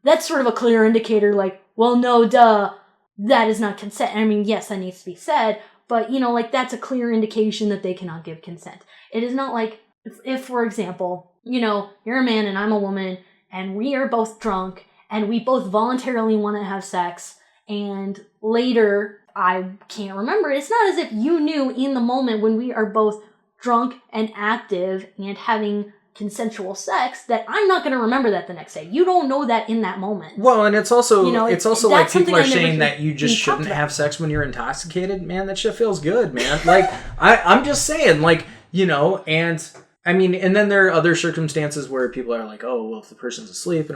that's sort of a clear indicator like, well, no, duh, that is not consent. I mean, yes, that needs to be said, but, that's a clear indication that they cannot give consent. It is not like, if for example, you're a man and I'm a woman, and we are both drunk, and we both voluntarily want to have sex, and later I can't remember. It's not as if you knew in the moment when we are both drunk and active and having consensual sex that I'm not going to remember that the next day. You don't know that in that moment. Well, and it's also like people are saying that you just shouldn't have sex when you're intoxicated. Man, that shit feels good, man. Like I'm just saying, like, and I mean, and then there are other circumstances where people are like, oh, well, if the person's asleep,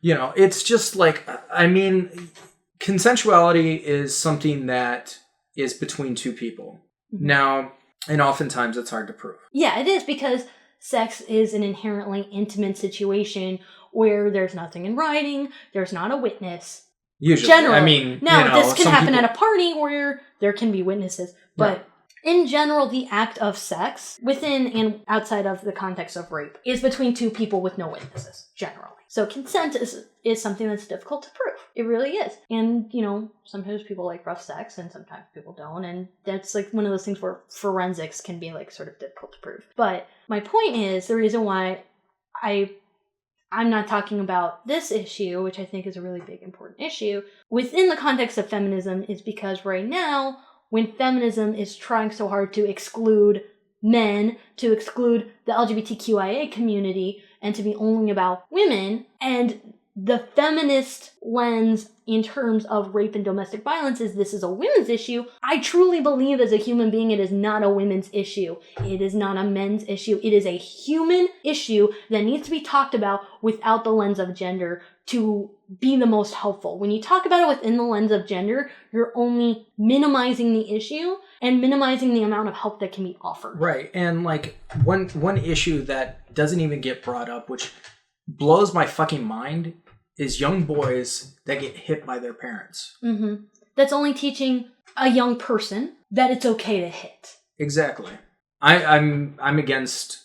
it's just like, I mean, consensuality is something that is between two people. Mm-hmm. Now, and oftentimes it's hard to prove. Yeah, it is, because sex is an inherently intimate situation where there's nothing in writing, there's not a witness. Usually. Generally. I mean, this can happen at a party where there can be witnesses, but... Yeah. In general, the act of sex, within and outside of the context of rape, is between two people with no witnesses, generally. So consent is something that's difficult to prove. It really is. And, sometimes people like rough sex and sometimes people don't. And that's like one of those things where forensics can be like sort of difficult to prove. But my point is, the reason why I'm not talking about this issue, which I think is a really big, important issue, within the context of feminism, is because right now, when feminism is trying so hard to exclude men, to exclude the LGBTQIA community, and to be only about women. And the feminist lens in terms of rape and domestic violence is this is a women's issue. I truly believe as a human being it is not a women's issue. It is not a men's issue. It is a human issue that needs to be talked about without the lens of gender to be the most helpful. When you talk about it within the lens of gender, you're only minimizing the issue and minimizing the amount of help that can be offered. Right. And like one issue that doesn't even get brought up, which blows my fucking mind, is young boys that get hit by their parents. Mm-hmm. That's only teaching a young person that it's okay to hit. Exactly. I'm against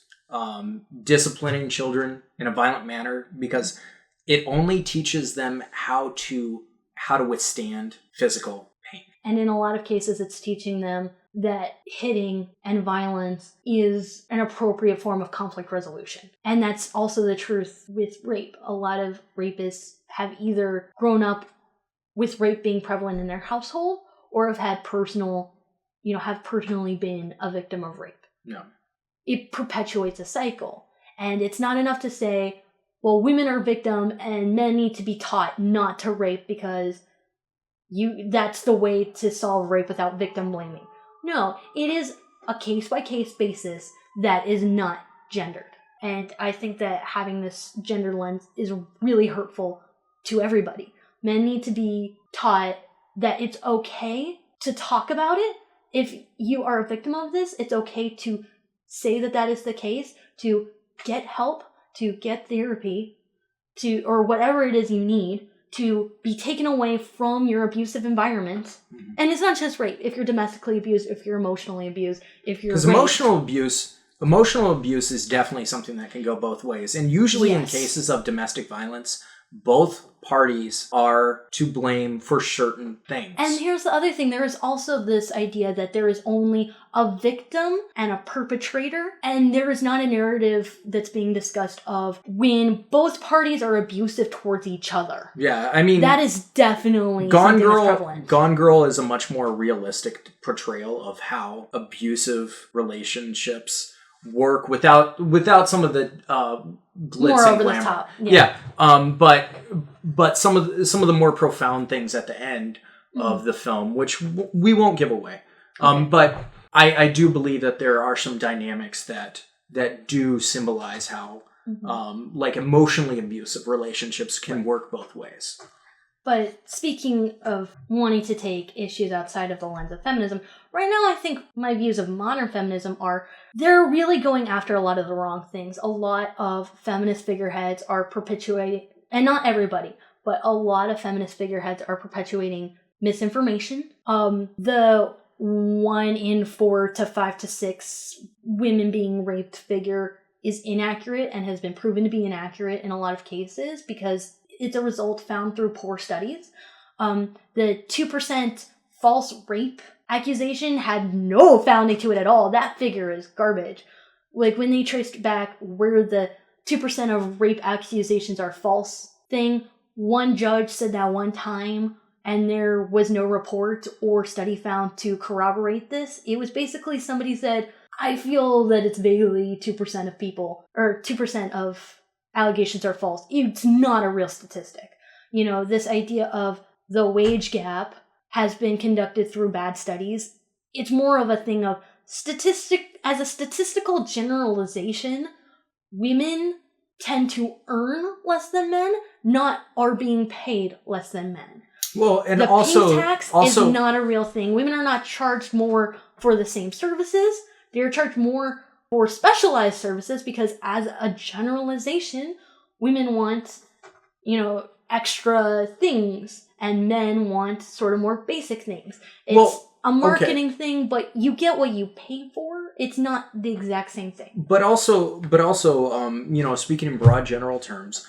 disciplining children in a violent manner because it only teaches them how to withstand physical pain. And in a lot of cases, it's teaching them that hitting and violence is an appropriate form of conflict resolution. And that's also the truth with rape. A lot of rapists have either grown up with rape being prevalent in their household or have personally been a victim of rape. No. It perpetuates a cycle. And it's not enough to say, well, women are victim and men need to be taught not to rape because that's the way to solve rape without victim blaming. No, it is a case-by-case basis that is not gendered. And I think that having this gender lens is really hurtful to everybody. Men need to be taught that it's okay to talk about it. If you are a victim of this, it's okay to say that is the case, to get help, to get therapy, or whatever it is you need, to be taken away from your abusive environment. Mm-hmm. And it's not just rape. If you're domestically abused, if you're emotionally abused, if you're... Because emotional abuse is definitely something that can go both ways. And usually in cases of domestic violence, both parties are to blame for certain things. And here's the other thing. There is also this idea that there is only a victim and a perpetrator. And there is not a narrative that's being discussed of when both parties are abusive towards each other. Yeah, I mean... That is definitely something that's prevalent. Gone Girl is a much more realistic portrayal of how abusive relationships work without some of the glitz more and over glamour. The top. Yeah. But some of the more profound things at the end of the film, which we won't give away. Okay. But I do believe that there are some dynamics that do symbolize how like emotionally abusive relationships can work both ways. But speaking of wanting to take issues outside of the lens of feminism, right now I think my views of modern feminism are they're really going after a lot of the wrong things. A lot of feminist figureheads are perpetuating, and not everybody, but a lot of feminist figureheads are perpetuating misinformation. The 1 in 4 to 5 to 6 women being raped figure is inaccurate and has been proven to be inaccurate in a lot of cases because it's a result found through poor studies. The 2% false rape accusation had no founding to it at all. That figure is garbage. Like when they traced back where the 2% of rape accusations are false thing, one judge said that one time and there was no report or study found to corroborate this. It was basically somebody said, I feel that it's vaguely 2% of people, or 2% of allegations are false. It's not a real statistic. You know, this idea of the wage gap has been conducted through bad studies. It's more of a thing of as a statistical generalization, women tend to earn less than men, not are being paid less than men. Well, and the also... pay tax is not a real thing. Women are not charged more for the same services. They're charged more for specialized services because as a generalization, women want, extra things and men want sort of more basic things. It's a marketing thing, but you get what you pay for. It's not the exact same thing. But also, speaking in broad general terms,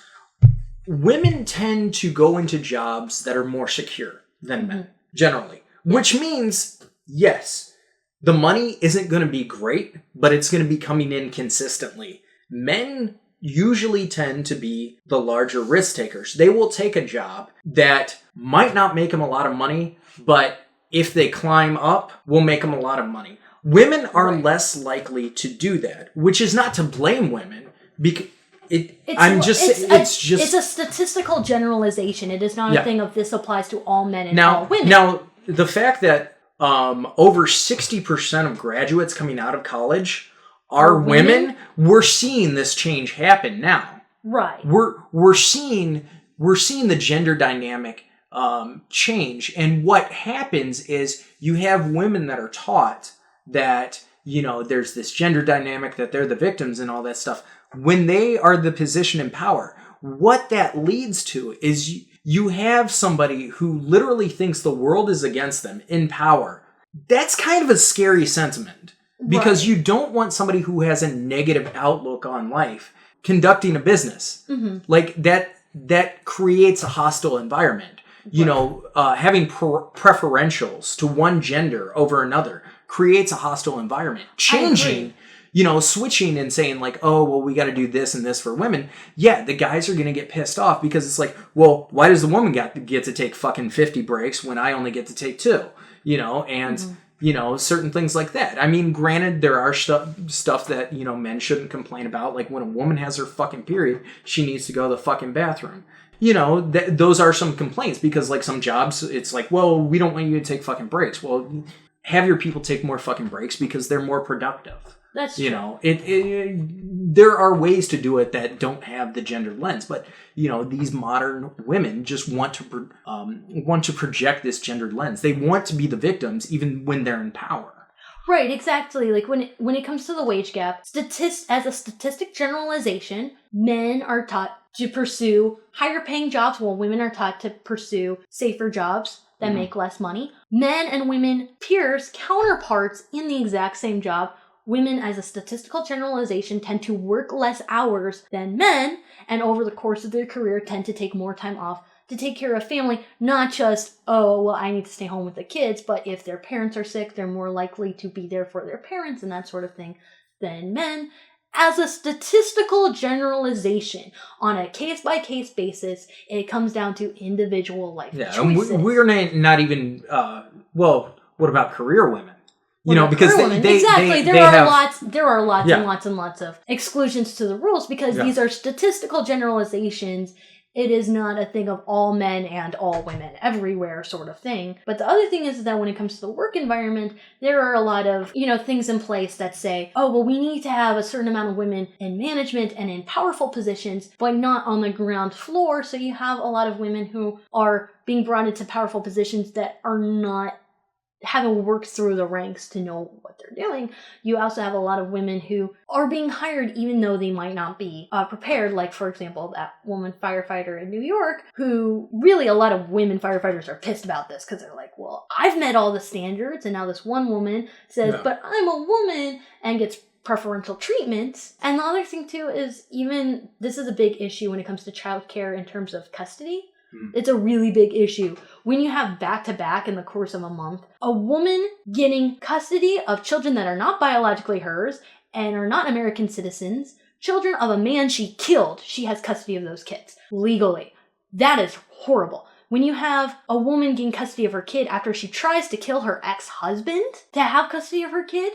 women tend to go into jobs that are more secure than men, generally. Yeah. Which means, yes, the money isn't going to be great, but it's going to be coming in consistently. Men usually tend to be the larger risk takers. They will take a job that might not make them a lot of money, but if they climb up, will make them a lot of money. Women are less likely to do that, which is not to blame women because it's a statistical generalization. It is not a thing of this applies to all men and all women. Now, the fact that over 60% of graduates coming out of college are women, we're seeing this change happen now. Right. We're seeing the gender dynamic change, and what happens is you have women that are taught that, you know, there's this gender dynamic, that they're the victims and all that stuff. When they are the position in power, what that leads to is you have somebody who literally thinks the world is against them in power. That's kind of a scary sentiment, because you don't want somebody who has a negative outlook on life conducting a business. Like that creates a hostile environment. You know, having preferentials to one gender over another creates a hostile environment. Changing, you know, switching and saying like, oh, well, we got to do this and this for women. Yeah, the guys are going to get pissed off because it's like, well, why does the woman get to take fucking 50 breaks when I only get to take 2? You know, and, you know, certain things like that. I mean, granted, there are stuff that, you know, men shouldn't complain about. Like when a woman has her fucking period, she needs to go to the fucking bathroom. You know, those are some complaints because like some jobs, it's like, well, we don't want you to take fucking breaks. Well, have your people take more fucking breaks because they're more productive. That's true. You know, there are ways to do it that don't have the gender lens, but you know, these modern women just want to project this gendered lens. They want to be the victims even when they're in power. Right, exactly. Like when it comes to the wage gap, as a statistic generalization, men are taught to pursue higher paying jobs while women are taught to pursue safer jobs that make less money. Men and women peers, counterparts in the exact same job, women as a statistical generalization tend to work less hours than men, and over the course of their career tend to take more time off to take care of family, not just, oh, well, I need to stay home with the kids, but if their parents are sick, they're more likely to be there for their parents and that sort of thing than men. As a statistical generalization, on a case-by-case basis, it comes down to individual life choices. And we're not even, well, what about career women? You know, because there are lots and lots and lots of exclusions to the rules because these are statistical generalizations. It is not a thing of all men and all women everywhere sort of thing. But the other thing is that when it comes to the work environment, there are a lot of, you know, things in place that say, oh, well, we need to have a certain amount of women in management and in powerful positions, but not on the ground floor. So you have a lot of women who are being brought into powerful positions that are not haven't worked through the ranks to know what they're doing. You also have a lot of women who are being hired even though they might not be prepared. Like, for example, that woman firefighter in New York, who really a lot of women firefighters are pissed about this because they're like, well, I've met all the standards, and now this one woman says, but I'm a woman, and gets preferential treatment. And the other thing too is even this is a big issue when it comes to childcare in terms of custody. It's a really big issue. When you have back-to-back in the course of a month, a woman getting custody of children that are not biologically hers and are not American citizens, children of a man she killed, she has custody of those kids legally. That is horrible. When you have a woman getting custody of her kid after she tries to kill her ex-husband to have custody of her kid,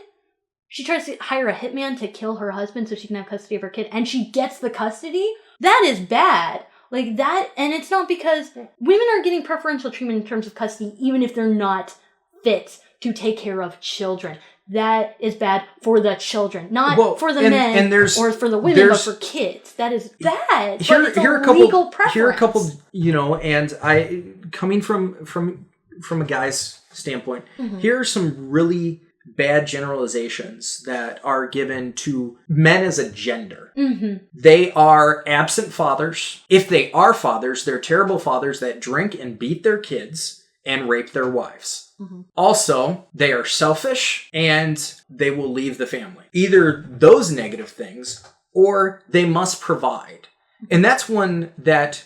she tries to hire a hitman to kill her husband so she can have custody of her kid, and she gets the custody, that is bad. Like that, and it's not because women are getting preferential treatment in terms of custody, even if they're not fit to take care of children. That is bad for the children, not for the men or for the women, but for kids. That is bad. Here are a couple, you know, and I, coming from a guy's standpoint, here are some really bad generalizations that are given to men as a gender. They are absent fathers. If they are fathers, they're terrible fathers that drink and beat their kids and rape their wives. Also, they are selfish and they will leave the family. Either those negative things or they must provide. And that's one that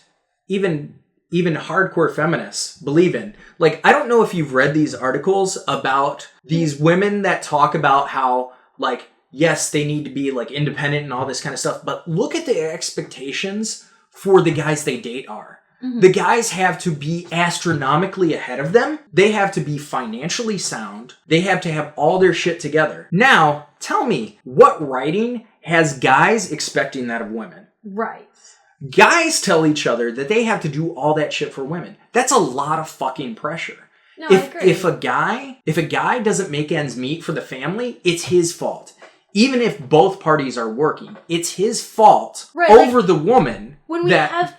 even hardcore feminists believe in. Like, I don't know if you've read these articles about these women that talk about how, like, yes, they need to be, like, independent and all this kind of stuff, but look at the expectations for the guys they date are. The guys have to be astronomically ahead of them. They have to be financially sound. They have to have all their shit together. Now, tell me, what writing has guys expecting that of women? Right. Guys tell each other that they have to do all that shit for women. That's a lot of fucking pressure. No, I agree. If a guy doesn't make ends meet for the family, it's his fault. Even if both parties are working, it's his fault over the woman. When we have,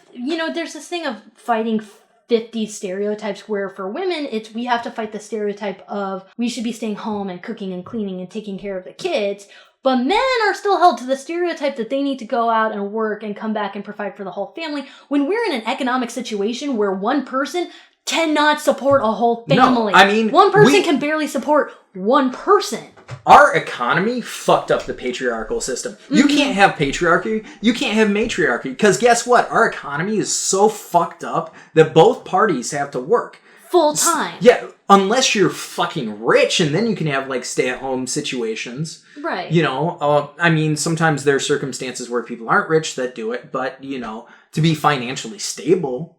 there's this thing of fighting 50 stereotypes where for women, we have to fight the stereotype of we should be staying home and cooking and cleaning and taking care of the kids. But men are still held to the stereotype that they need to go out and work and come back and provide for the whole family. When we're in an economic situation where one person cannot support a whole family. No, I mean, one person can barely support one person. Our economy fucked up the patriarchal system. You can't have patriarchy. You can't have matriarchy. Because guess what? Our economy is so fucked up that both parties have to work. Full time. Yeah, unless you're fucking rich, and then you can have, stay-at-home situations. Right. Sometimes there are circumstances where people aren't rich that do it, but, to be financially stable,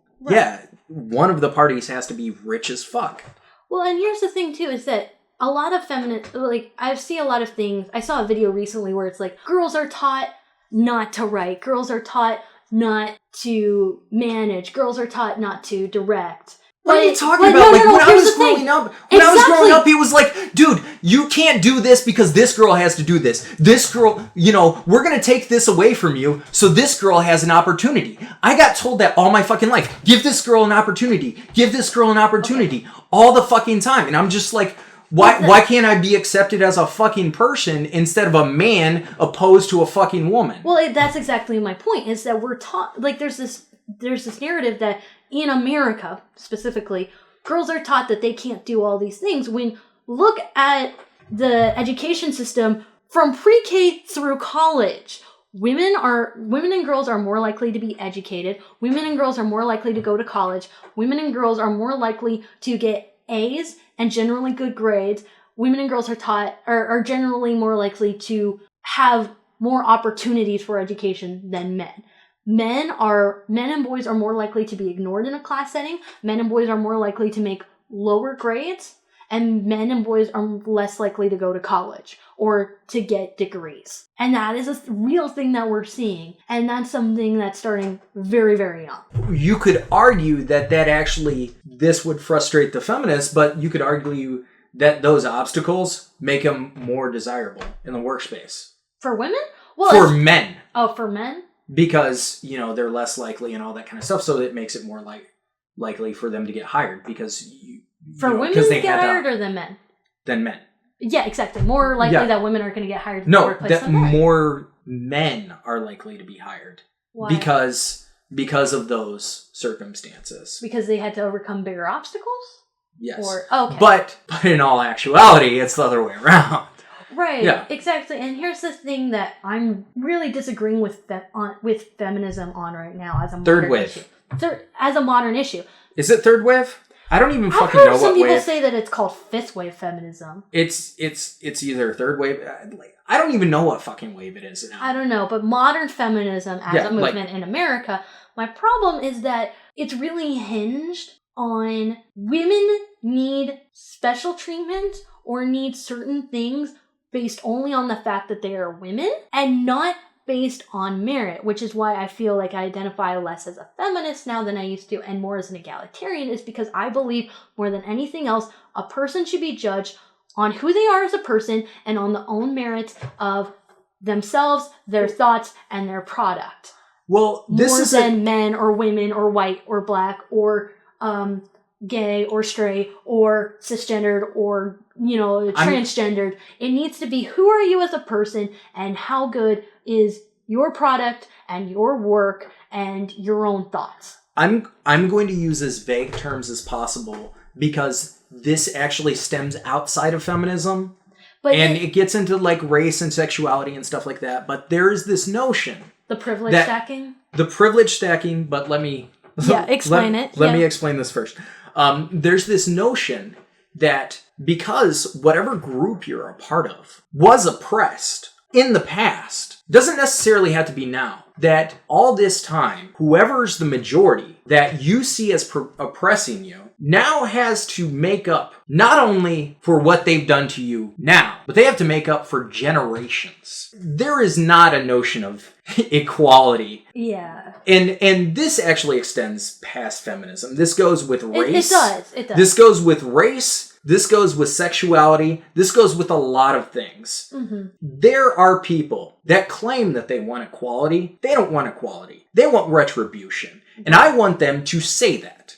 one of the parties has to be rich as fuck. Well, and here's the thing, too, is that a lot of feminist, I see a lot of things. I saw a video recently where it's girls are taught not to write. Girls are taught not to manage. Girls are taught not to direct. What are you talking about? When I was growing up, it was dude, you can't do this because this girl has to do this. This girl, we're going to take this away from you so this girl has an opportunity. I got told that all my fucking life. Give this girl an opportunity. Give this girl an opportunity. All the fucking time. And I'm just why can't I be accepted as a fucking person instead of a man opposed to a fucking woman? Well, that's exactly my point, is that we're taught, there's this narrative that in America, specifically, girls are taught that they can't do all these things. When look at the education system from pre-K through college. Women and girls are more likely to be educated. Women and girls are more likely to go to college. Women and girls are more likely to get A's and generally good grades. Women and girls are generally more likely to have more opportunities for education than men. Men and boys are more likely to be ignored in a class setting. Men and boys are more likely to make lower grades. And men and boys are less likely to go to college or to get degrees. And that is a real thing that we're seeing. And that's something that's starting very, very young. You could argue that this would frustrate the feminists, but you could argue that those obstacles make them more desirable in the workspace. For women? For men. Oh, for men? Because, they're less likely and all that kind of stuff, so it makes it more likely for them to get hired because women to get hired or than men? Than men. Yeah, exactly. More likely that women are going to get hired in the workplace than men. More men are likely to be hired. Why? Because of those circumstances. Because they had to overcome bigger obstacles? Yes. Okay. But in all actuality, it's the other way around. Right, yeah. Exactly. And here's the thing that I'm really disagreeing with feminism on right now as a modern issue. As a modern issue. Is it third wave? I don't even fucking know what wave. I've heard some people say that it's called fifth wave feminism. It's either third wave. I don't even know what fucking wave it is now. I don't know, but modern feminism as a movement in America, my problem is that it's really hinged on women need special treatment or need certain things based only on the fact that they are women and not based on merit, which is why I feel like I identify less as a feminist now than I used to and more as an egalitarian, is because I believe more than anything else, a person should be judged on who they are as a person and on the own merits of themselves, their thoughts, and their product. Well, this more than men or women or white or black or gay or straight or cisgendered or, transgendered. It needs to be who are you as a person and how good is your product and your work and your own thoughts. I'm going to use as vague terms as possible because this actually stems outside of feminism. And it gets into race and sexuality and stuff like that. But there is this notion. The privilege stacking? The privilege stacking, but let me... explain it. Let me explain this first. There's this notion that because whatever group you're a part of was oppressed in the past, doesn't necessarily have to be now. that all this time, whoever's the majority that you see as oppressing you now has to make up not only for what they've done to you now, but they have to make up for generations. There is not a notion of equality. Yeah. And this actually extends past feminism. This goes with race. It does. This goes with race. This goes with sexuality. This goes with a lot of things. Mm-hmm. There are people that claim that they want equality. They don't want equality. They want retribution. And I want them to say that.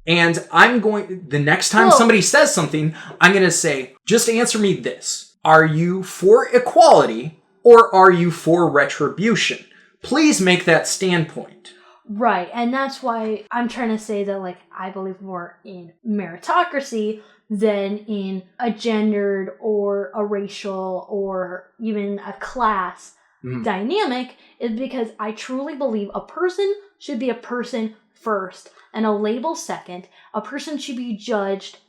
And the next time somebody says something, I'm going to say, just answer me this. Are you for equality or are you for retribution? Please make that standpoint. Right. And that's why I'm trying to say that, like, I believe more in meritocracy than in a gendered or a racial or even a class dynamic, is because I truly believe a person should be a person first and a label second. A person should be judged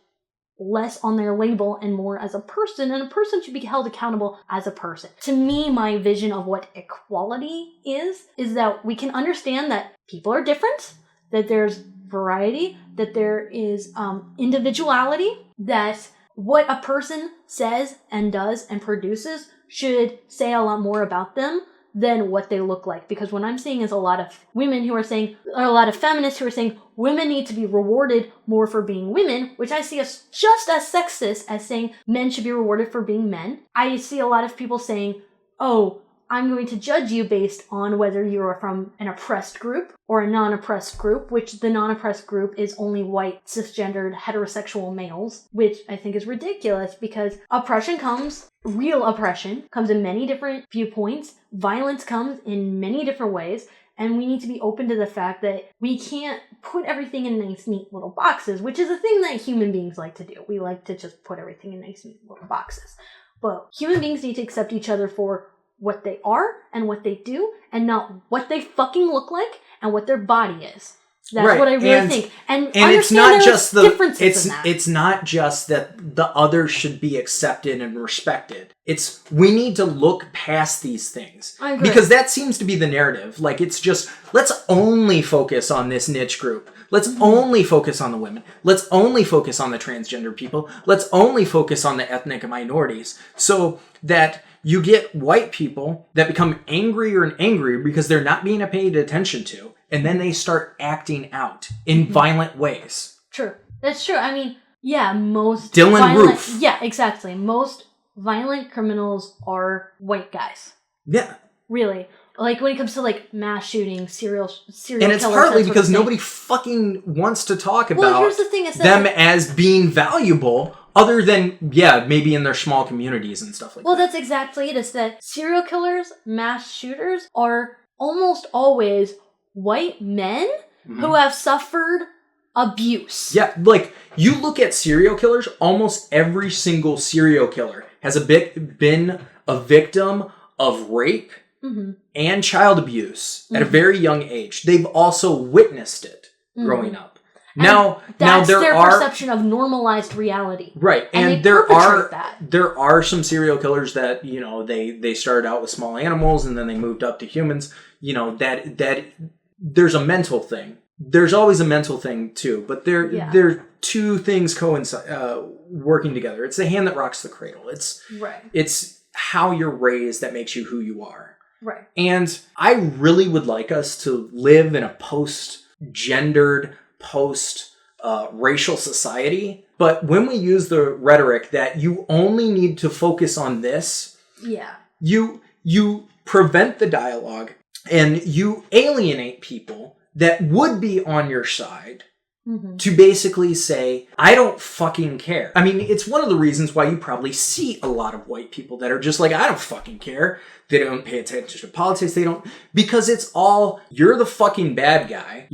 less on their label and more as a person, and a person should be held accountable as a person. To me, my vision of what equality is that we can understand that people are different, that there's variety, that there is individuality, that what a person says and does and produces should say a lot more about them than what they look like. Because what I'm seeing is a lot of women who are saying, or a lot of feminists who are saying, women need to be rewarded more for being women, which I see as just as sexist as saying men should be rewarded for being men. I see a lot of people saying, oh, I'm going to judge you based on whether you are from an oppressed group or a non-oppressed group, which the non-oppressed group is only white, cisgendered, heterosexual males, which I think is ridiculous because real oppression comes in many different viewpoints. Violence comes in many different ways. And we need to be open to the fact that we can't put everything in nice, neat little boxes, which is a thing that human beings like to do. We like to just put everything in nice, neat little boxes. But human beings need to accept each other for what they are and what they do, and not what they fucking look like and what their body is. That's right. What I really think. And it's not just differences it's not just that the other should be accepted and respected. It's we need to look past these things. I agree. Because that seems to be the narrative. Like it's just let's only focus on this niche group. Let's only focus on the women. Let's only focus on the transgender people. Let's only focus on the ethnic minorities. So that you get white people that become angrier and angrier because they're not being paid attention to. And then they start acting out in violent ways. True. That's true. I mean, yeah, most Dylan Roof. Yeah, exactly. Most violent criminals are white guys. Yeah. Really. Like when it comes to like mass shootings, serial and it's killers, partly because nobody fucking wants to talk about here's the thing, is that them as being valuable other than, maybe in their small communities and stuff like that. Well, that's exactly it. It's that serial killers, mass shooters are almost always white men who have suffered abuse. Yeah, like you look at serial killers, almost every single serial killer has been a victim of rape and child abuse at a very young age. They've also witnessed it growing up. Now that's there their are perception of normalized reality, right? And there are some serial killers that they started out with small animals and then they moved up to humans. That there's a mental thing. There's always a mental thing too, but there two things working together. It's the hand that rocks the cradle. It's how you're raised that makes you who you are. Right. And I really would like us to live in a post-gendered, post-racial society. But when we use the rhetoric that you only need to focus on this, you prevent the dialogue and you alienate people that would be on your side to basically say, I don't fucking care. I mean, it's one of the reasons why you probably see a lot of white people that are just like, I don't fucking care. They don't pay attention to politics. Because it's all, you're the fucking bad guy.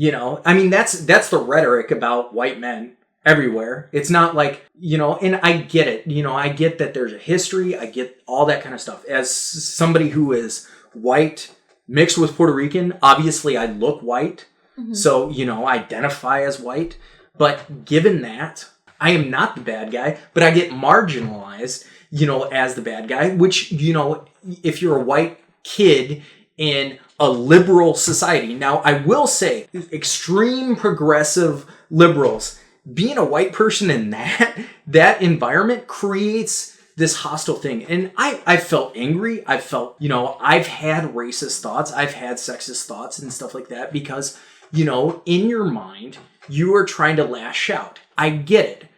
I mean, that's the rhetoric about white men everywhere. It's not like, and I get it. I get that there's a history. I get all that kind of stuff. As somebody who is white, mixed with Puerto Rican, obviously I look white. So, identify as white. But given that, I am not the bad guy, but I get marginalized, as the bad guy, which, if you're a white kid in a liberal society. Now, I will say, extreme progressive liberals, being a white person in that environment creates this hostile thing. And I felt angry. I felt, I've had racist thoughts. I've had sexist thoughts and stuff like that because, in your mind, you are trying to lash out. I get it.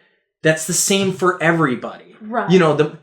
That's the same for everybody. Right.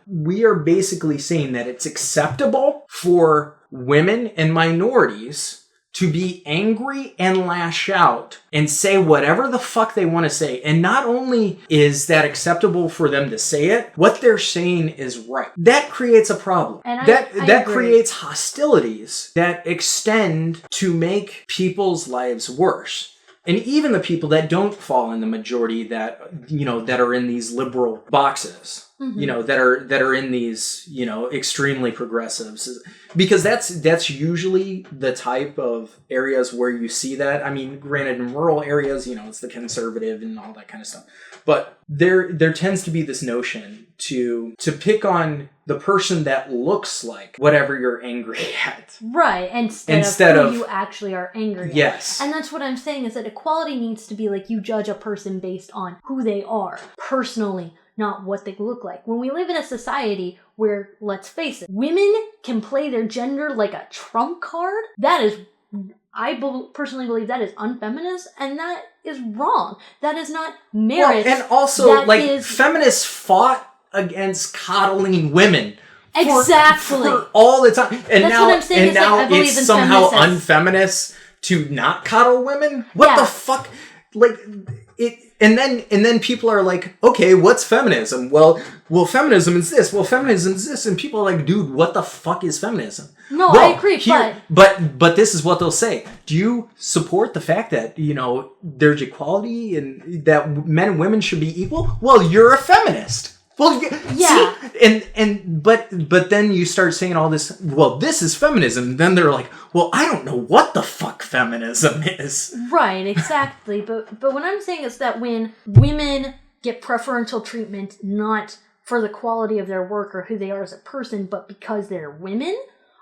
We are basically saying that it's acceptable for women and minorities to be angry and lash out and say whatever the fuck they want to say. And not only is that acceptable for them to say it, what they're saying is right. That creates a problem. And that creates hostilities that extend to make people's lives worse. And even the people that don't fall in the majority that are in these liberal boxes, that are in these, extremely progressives, because that's usually the type of areas where you see that. I mean, granted, in rural areas, it's the conservative and all that kind of stuff. But there tends to be this notion to pick on the person that looks like whatever you're angry at. Right, instead of who you actually are angry at. Yes. And that's what I'm saying, is that equality needs to be like you judge a person based on who they are, personally, not what they look like. When we live in a society where, let's face it, women can play their gender like a trump card, that is... personally believe that is unfeminist, and that is wrong. That is not merit. Well, and also, feminists fought against coddling women. Exactly. For all the time. And that's now, what I'm saying. It's somehow unfeminist to not coddle women? What the fuck? And then people are like, okay, what's feminism? Well, feminism is this. Well, feminism is this. And people are like, dude, what the fuck is feminism? No, I agree, but this is what they'll say. Do you support the fact that, there's equality and that men and women should be equal? Well, you're a feminist. Well, yeah. See? But then you start saying all this, well, this is feminism. Then they're like, well, I don't know what the fuck feminism is. Right, exactly. But what I'm saying is that when women get preferential treatment, not for the quality of their work or who they are as a person, but because they're women,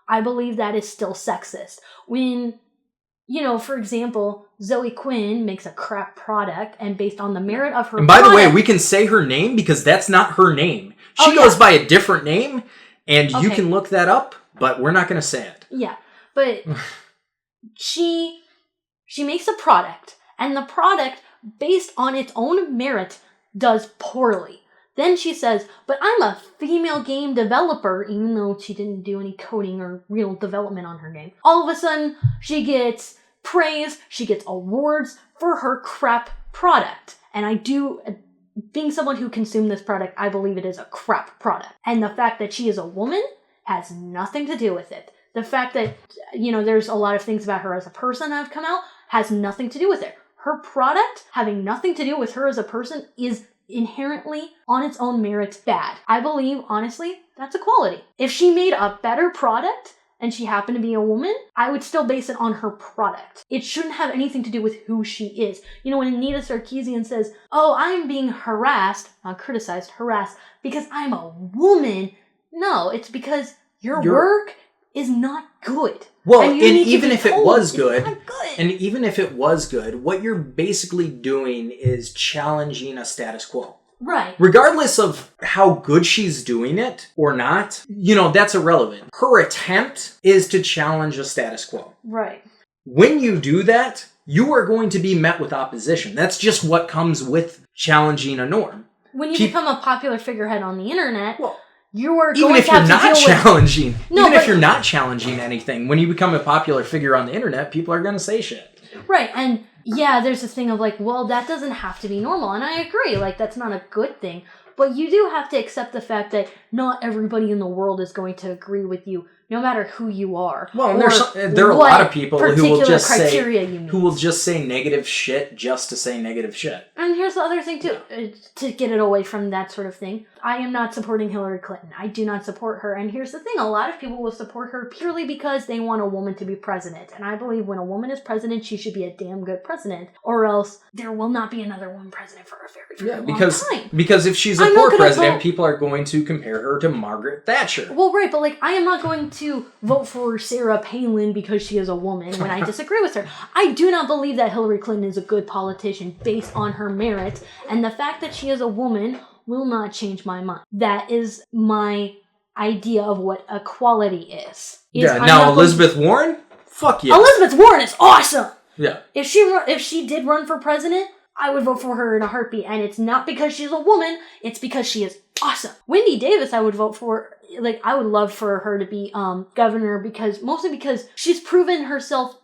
I believe that is still sexist. When, for example, Zoe Quinn makes a crap product, and based on the merit of her And by the way, we can say her name because that's not her name. She goes by a different name, and you can look that up, but we're not going to say it. Yeah, but she makes a product, and the product, based on its own merit, does poorly. Then she says, but I'm a female game developer, even though she didn't do any coding or real development on her game. All of a sudden, she gets praise, she gets awards for her crap product. And being someone who consumed this product, I believe it is a crap product. And the fact that she is a woman has nothing to do with it. The fact that, there's a lot of things about her as a person that have come out has nothing to do with it. Her product, having nothing to do with her as a person, is inherently, on its own merit, bad. I believe, honestly, that's equality. If she made a better product and she happened to be a woman, I would still base it on her product. It shouldn't have anything to do with who she is. When Anita Sarkeesian says, oh, I'm being harassed, not criticized, harassed, because I'm a woman. No, it's because your work is not good. Well, and even if it was good, and even if it was good, what you're basically doing is challenging a status quo. Right. Regardless of how good she's doing it or not, that's irrelevant. Her attempt is to challenge a status quo. Right. When you do that, you are going to be met with opposition. That's just what comes with challenging a norm. When you become a popular figurehead on the internet... Well, you're even if you're not challenging, if you're not challenging anything, when you become a popular figure on the internet, people are going to say shit. Right, and there's this thing of well, that doesn't have to be normal, and I agree, that's not a good thing, but you do have to accept the fact that not everybody in the world is going to agree with you, no matter who you are. Well, and there are a lot of people who will just say negative shit just to say negative shit. And here's the other thing too, to get it away from that sort of thing. I am not supporting Hillary Clinton. I do not support her. And here's the thing. A lot of people will support her purely because they want a woman to be president. And I believe when a woman is president, she should be a damn good president. Or else there will not be another woman president for a very, very long time. Because if she's a poor president, people are going to compare her to Margaret Thatcher. Well, right. But like, I am not going to vote for Sarah Palin because she is a woman when I disagree with her. I do not believe that Hillary Clinton is a good politician based on her merit. And the fact that she is a woman will not change my mind. That is my idea of what equality is. Now Elizabeth Warren? Fuck yeah. Elizabeth Warren is awesome! Yeah. If she did run for president, I would vote for her in a heartbeat. And it's not because she's a woman, it's because she is awesome. Wendy Davis I would vote for. Like, I would love for her to be governor mostly because she's proven herself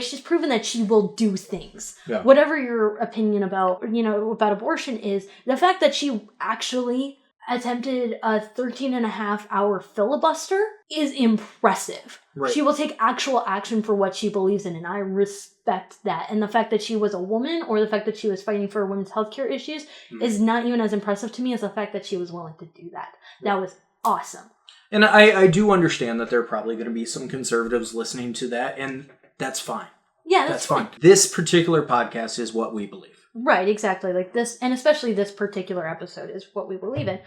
she's proven that she will do things. Yeah. Whatever your opinion about abortion is, the fact that she actually attempted a 13-and-a-half-hour filibuster is impressive. Right. She will take actual action for what she believes in, and I respect that. And the fact that she was a woman, or the fact that she was fighting for women's healthcare issues, is not even as impressive to me as the fact that she was willing to do that. That was awesome. And I do understand that there are probably going to be some conservatives listening to that, and that's fine. Yeah, that's fine. This particular podcast is what we believe. Right, exactly. Like this, and especially this particular episode is what we believe in.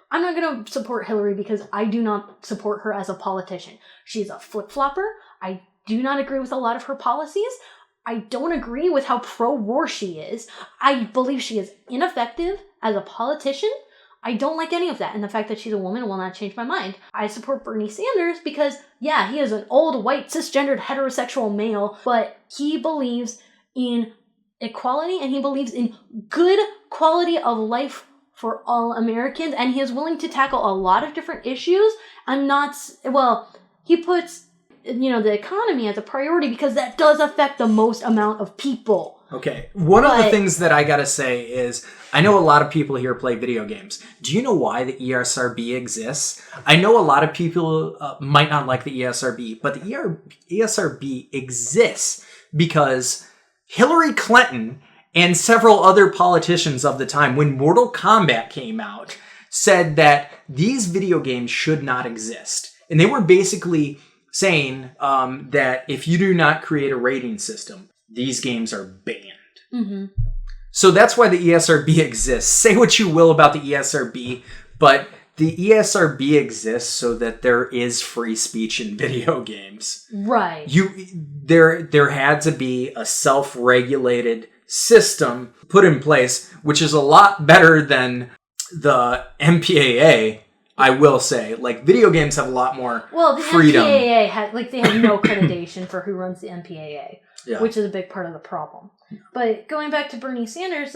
I'm not going to support Hillary because I do not support her as a politician. She's a flip-flopper. I do not agree with a lot of her policies. I don't agree with how pro-war she is. I believe she is ineffective as a politician. I don't like any of that, and the fact that she's a woman will not change my mind. I support Bernie Sanders because, yeah, he is an old, white, cisgendered, heterosexual male, but he believes in equality, and he believes in good quality of life for all Americans, and he is willing to tackle a lot of different issues, and he puts, the economy as a priority because that does affect the most amount of people. Okay, one of the things that I gotta say is, I know a lot of people here play video games. Do you know why the ESRB exists? I know a lot of people might not like the ESRB, but the ESRB exists because Hillary Clinton and several other politicians of the time, when Mortal Kombat came out, said that these video games should not exist. And they were basically saying that if you do not create a rating system, these games are banned. Mm-hmm. So that's why the ESRB exists. Say what you will about the ESRB, but the ESRB exists so that there is free speech in video games. Right. There had to be a self-regulated system put in place, which is a lot better than the MPAA. I will say, video games have a lot more freedom. The MPAA they have no accreditation for who runs the MPAA, which is a big part of the problem. But going back to Bernie Sanders,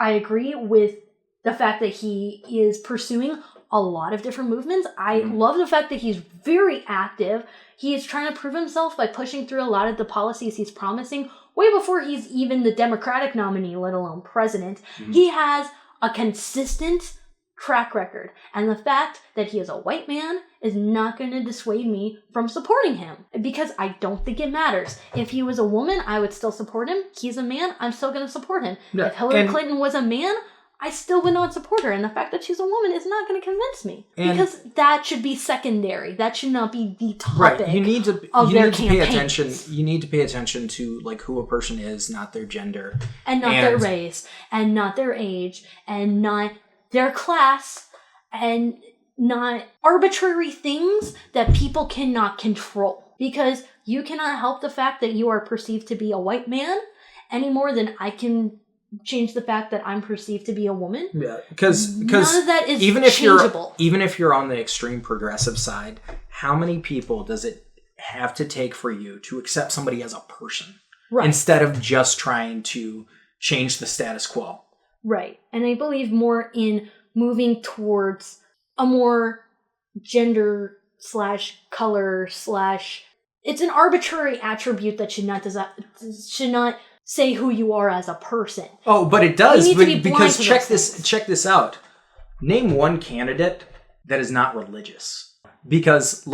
I agree with the fact that he is pursuing a lot of different movements. I love the fact that he's very active. He is trying to prove himself by pushing through a lot of the policies he's promising way before he's even the Democratic nominee, let alone president. Mm-hmm. He has a consistent track record, and the fact that he is a white man is not going to dissuade me from supporting him, because I don't think it matters. If he was a woman, I would still support him. He's a man, I'm still going to support him. Yeah, if Hillary Clinton was a man, I still would not support her, and the fact that she's a woman is not going to convince me, because that should be secondary. That should not be the topic. Right. You need to pay attention. You need to pay attention to who a person is, not their gender, and not their race, and not their age, and not their class, and not arbitrary things that people cannot control. Because you cannot help the fact that you are perceived to be a white man any more than I can change the fact that I'm perceived to be a woman. Yeah, because none of that is changeable. Even if you're on the extreme progressive side, how many people does it have to take for you to accept somebody as a person, right, instead of just trying to change the status quo? Right. And I believe more in moving towards a more gender / color / it's an arbitrary attribute that should not say who you are as a person. Oh, but it does, because check this out. Name one candidate that is not religious. Because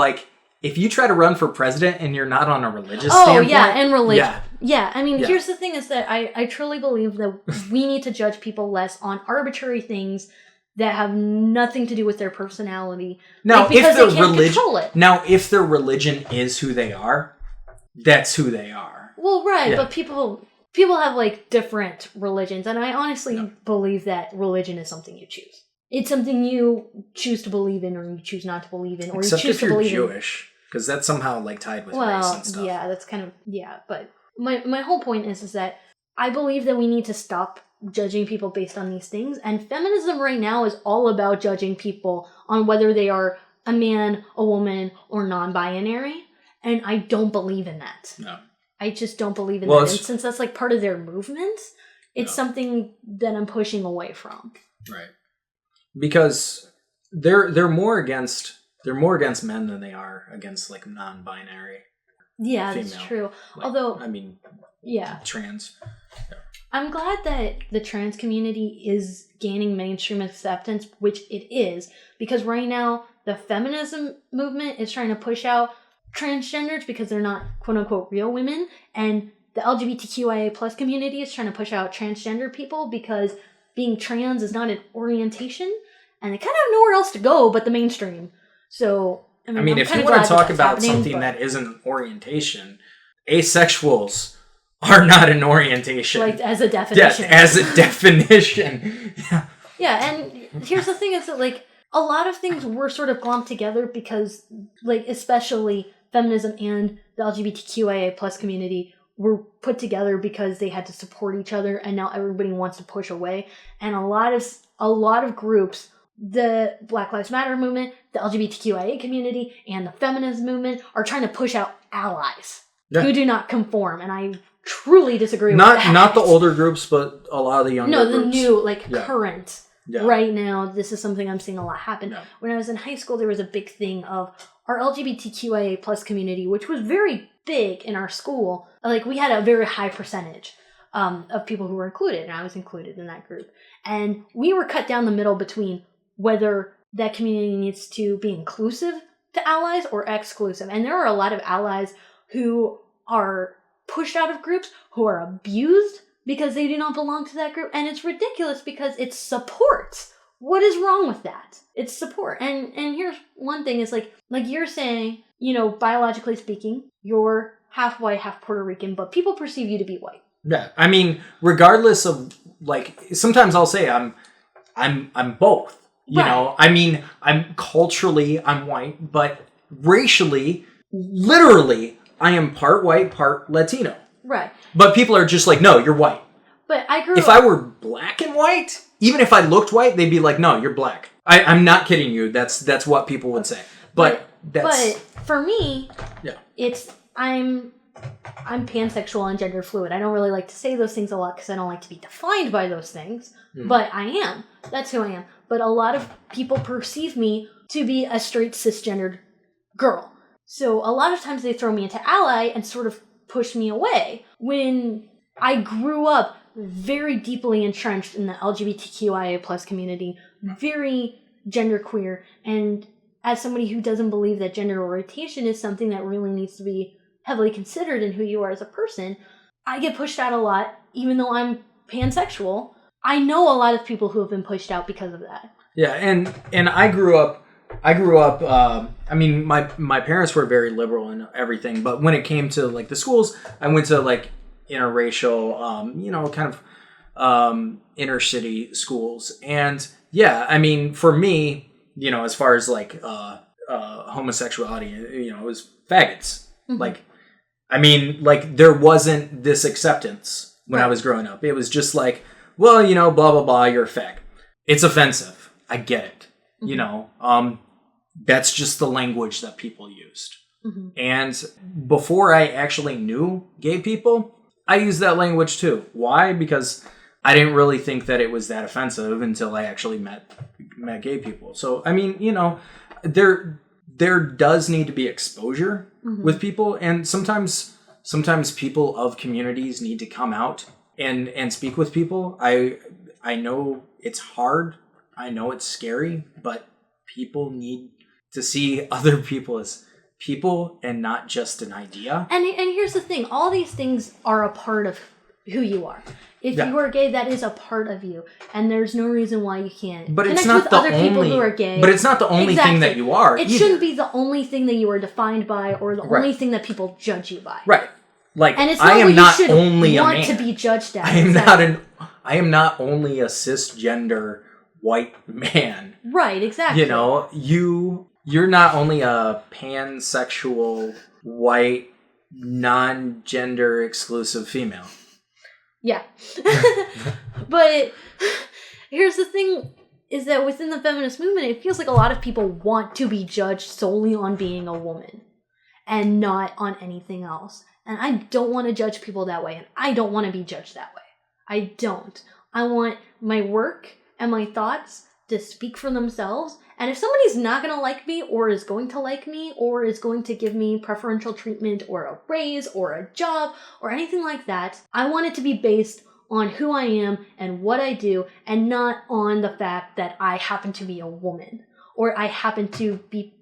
if you try to run for president and you're not on a religious standpoint... Oh, yeah, and religion. Yeah, I mean, here's the thing is that I truly believe that we need to judge people less on arbitrary things that have nothing to do with their personality. Now, because they can't control it. Now, if their religion is who they are, that's who they are. Well, right, but people have like different religions, and I honestly believe that religion is something you choose. It's something you choose to believe in, or you choose not to believe in, or Except you choose if you're to believe Jewish, because that's somehow like tied with race and stuff. Yeah, that's kind of but my whole point is that I believe that we need to stop judging people based on these things, and feminism right now is all about judging people on whether they are a man, a woman, or non-binary, and I don't believe in that. No. I just don't believe in that. And since that's like part of their movement, it's something that I'm pushing away from. Right. Because they're more against men than they are against like non-binary. Yeah, female. That's true. Like, although trans. Yeah. I'm glad that the trans community is gaining mainstream acceptance, which it is, because right now the feminism movement is trying to push out transgenders because they're not quote-unquote real women, and the LGBTQIA plus community is trying to push out transgender people because being trans is not an orientation, and they kind of have nowhere else to go but the mainstream. So, I mean if you want to talk about something that isn't an orientation, asexuals are not an orientation. Like, as a definition. Yeah, as a definition. Yeah. Yeah, and here's the thing is that, like, a lot of things were sort of glomped together because, like, especially feminism and the LGBTQIA plus community were put together because they had to support each other, and now everybody wants to push away. And a lot of groups, the Black Lives Matter movement, the LGBTQIA community, and the feminist movement are trying to push out allies who do not conform, and I truly disagree with that. Not the older groups, but a lot of the younger groups. No, the new, current. Yeah. Right now, this is something I'm seeing a lot happen. Yeah. When I was in high school, there was a big thing of our LGBTQIA plus community, which was very big in our school. Like, we had a very high percentage of people who were included, and I was included in that group. And we were cut down the middle between whether that community needs to be inclusive to allies or exclusive. And there are a lot of allies who are pushed out of groups, who are abused because they do not belong to that group, and it's ridiculous because it's support. What is wrong with that? It's support. And here's one thing is like you're saying, biologically speaking, you're half white, half Puerto Rican, but people perceive you to be white. Yeah. I mean, regardless of sometimes I'll say I'm both. You know, I mean, I'm white, but racially, literally, I am part white, part Latino. Right. But people are just like, no, you're white. But I grew up... If I were black and white, even if I looked white, they'd be like, no, you're black. I'm not kidding you. That's what people would say. But for me, I'm pansexual and gender fluid. I don't really like to say those things a lot because I don't like to be defined by those things. But I am. That's who I am. But a lot of people perceive me to be a straight cisgendered girl. So a lot of times they throw me into ally and sort of push me away. When I grew up very deeply entrenched in the LGBTQIA plus community, very genderqueer, and as somebody who doesn't believe that gender orientation is something that really needs to be heavily considered in who you are as a person, I get pushed out a lot, even though I'm pansexual. I know a lot of people who have been pushed out because of that. Yeah, and I grew up. I mean, my parents were very liberal and everything, but when it came to like the schools, I went to like interracial, kind of inner city schools, and yeah, I mean, for me, as far as like homosexuality, it was faggots. Mm-hmm. Like, I mean, like there wasn't this acceptance when I was growing up. It was just like, well, blah blah blah, you're a fag. It's offensive. I get it. Mm-hmm. That's just the language that people used. Mm-hmm. And before I actually knew gay people, I used that language too. Why? Because I didn't really think that it was that offensive until I actually met gay people. So, I mean, there does need to be exposure with people. And sometimes people of communities need to come out and speak with people. I know it's hard. I know it's scary, but people need to see other people as people and not just an idea. And here's the thing. All these things are a part of who you are. If you are gay, that is a part of you, and there's no reason why you can't. But it's not the other people who are gay. But it's not the only thing that you are. It shouldn't be the only thing that you are defined by, or the only thing that people judge you by. Right. Like, and it's not I am not only a man. To be judged as. I am not only a cisgender white man. Right. Exactly. You know, you're not only a pansexual white non-gender exclusive female. Yeah. But here's the thing, is that within the feminist movement, it feels like a lot of people want to be judged solely on being a woman and not on anything else. And I don't want to judge people that way, and I don't want to be judged that way. I don't. I want my work and my thoughts to speak for themselves. And if somebody's not going to like me, or is going to like me, or is going to give me preferential treatment or a raise or a job or anything like that, I want it to be based on who I am and what I do, and not on the fact that I happen to be a woman, or I happen to be,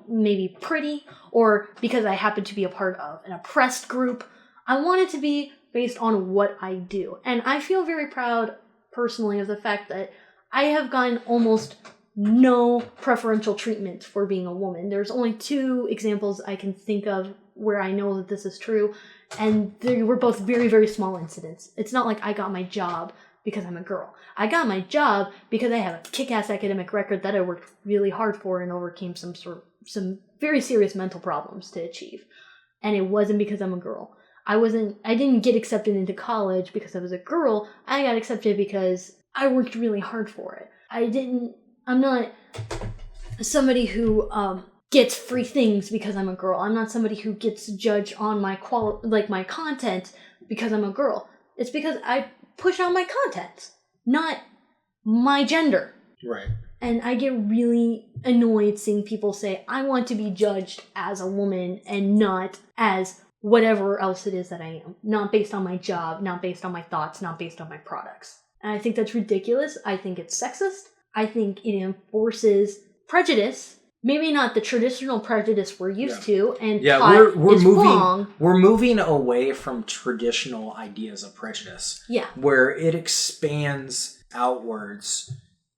maybe pretty, or because I happen to be a part of an oppressed group. I want it to be based on what I do. And I feel very proud personally of the fact that I have gotten almost no preferential treatment for being a woman. There's only 2 examples I can think of where I know that this is true, and they were both very, very small incidents. It's not like I got my job because I'm a girl. I got my job because I have a kick-ass academic record that I worked really hard for and overcame some very serious mental problems to achieve. And it wasn't because I'm a girl. I didn't get accepted into college because I was a girl. I got accepted because I worked really hard for it. I'm not somebody who gets free things because I'm a girl. I'm not somebody who gets judged on my my content because I'm a girl. It's because I push out my content, not my gender. Right. And I get really annoyed seeing people say, I want to be judged as a woman and not as whatever else it is that I am. Not based on my job, not based on my thoughts, not based on my products. And I think that's ridiculous. I think it's sexist. I think it enforces prejudice. Maybe not the traditional prejudice we're used to, and we're moving away from traditional ideas of prejudice. Yeah. Where it expands outwards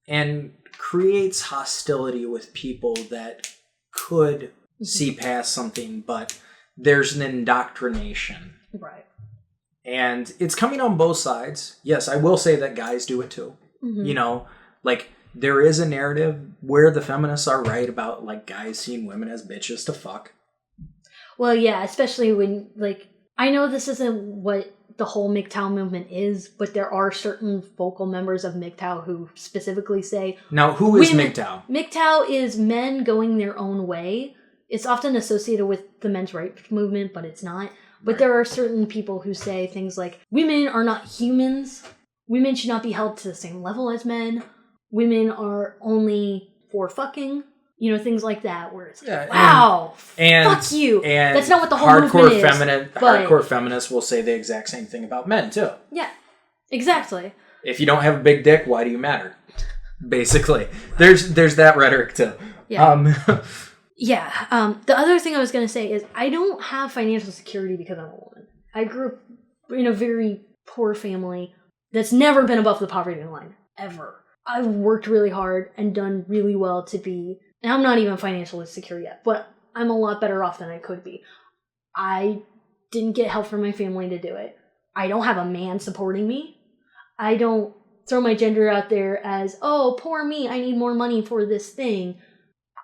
and creates hostility with people that could see past something, but there's an indoctrination. Right. And it's coming on both sides. Yes, I will say that guys do it too. Mm-hmm. There is a narrative where the feminists are right about, guys seeing women as bitches to fuck. Well, yeah, especially when, I know this isn't what the whole MGTOW movement is, but there are certain vocal members of MGTOW who specifically say... Now, who is MGTOW? MGTOW is men going their own way. It's often associated with the men's rights movement, but it's not. But there are certain people who say things like, women are not humans. Women should not be held to the same level as men. Women are only for fucking. Things like that, where it's wow, fuck you. And that's not what the whole movement is. Hardcore feminists will say the exact same thing about men, too. Yeah, exactly. If you don't have a big dick, why do you matter? Basically. There's that rhetoric, too. Yeah. The other thing I was going to say is I don't have financial security because I'm a woman. I grew up in a very poor family that's never been above the poverty line, ever. I've worked really hard and done really well to be, and I'm not even financially secure yet, but I'm a lot better off than I could be. I didn't get help from my family to do it. I don't have a man supporting me. I don't throw my gender out there as, oh, poor me, I need more money for this thing.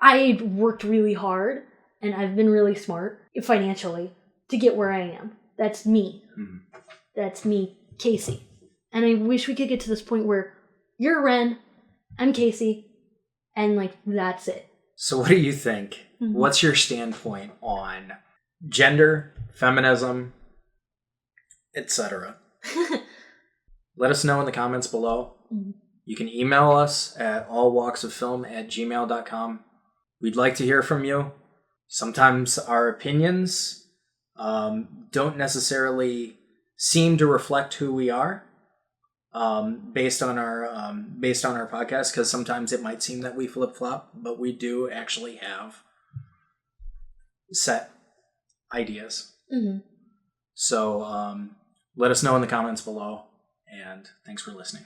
I worked really hard, and I've been really smart financially to get where I am. That's me. Mm-hmm. That's me, Casey. And I wish we could get to this point where you're Ren, I'm Casey, and that's it. So what do you think? Mm-hmm. What's your standpoint on gender, feminism, etc.? Let us know in the comments below. Mm-hmm. You can email us at allwalksoffilm@gmail.com. We'd like to hear from you. Sometimes our opinions don't necessarily seem to reflect who we are. Based on our podcast, because sometimes it might seem that we flip-flop, but we do actually have set ideas. Mm-hmm. So let us know in the comments below, And thanks for listening.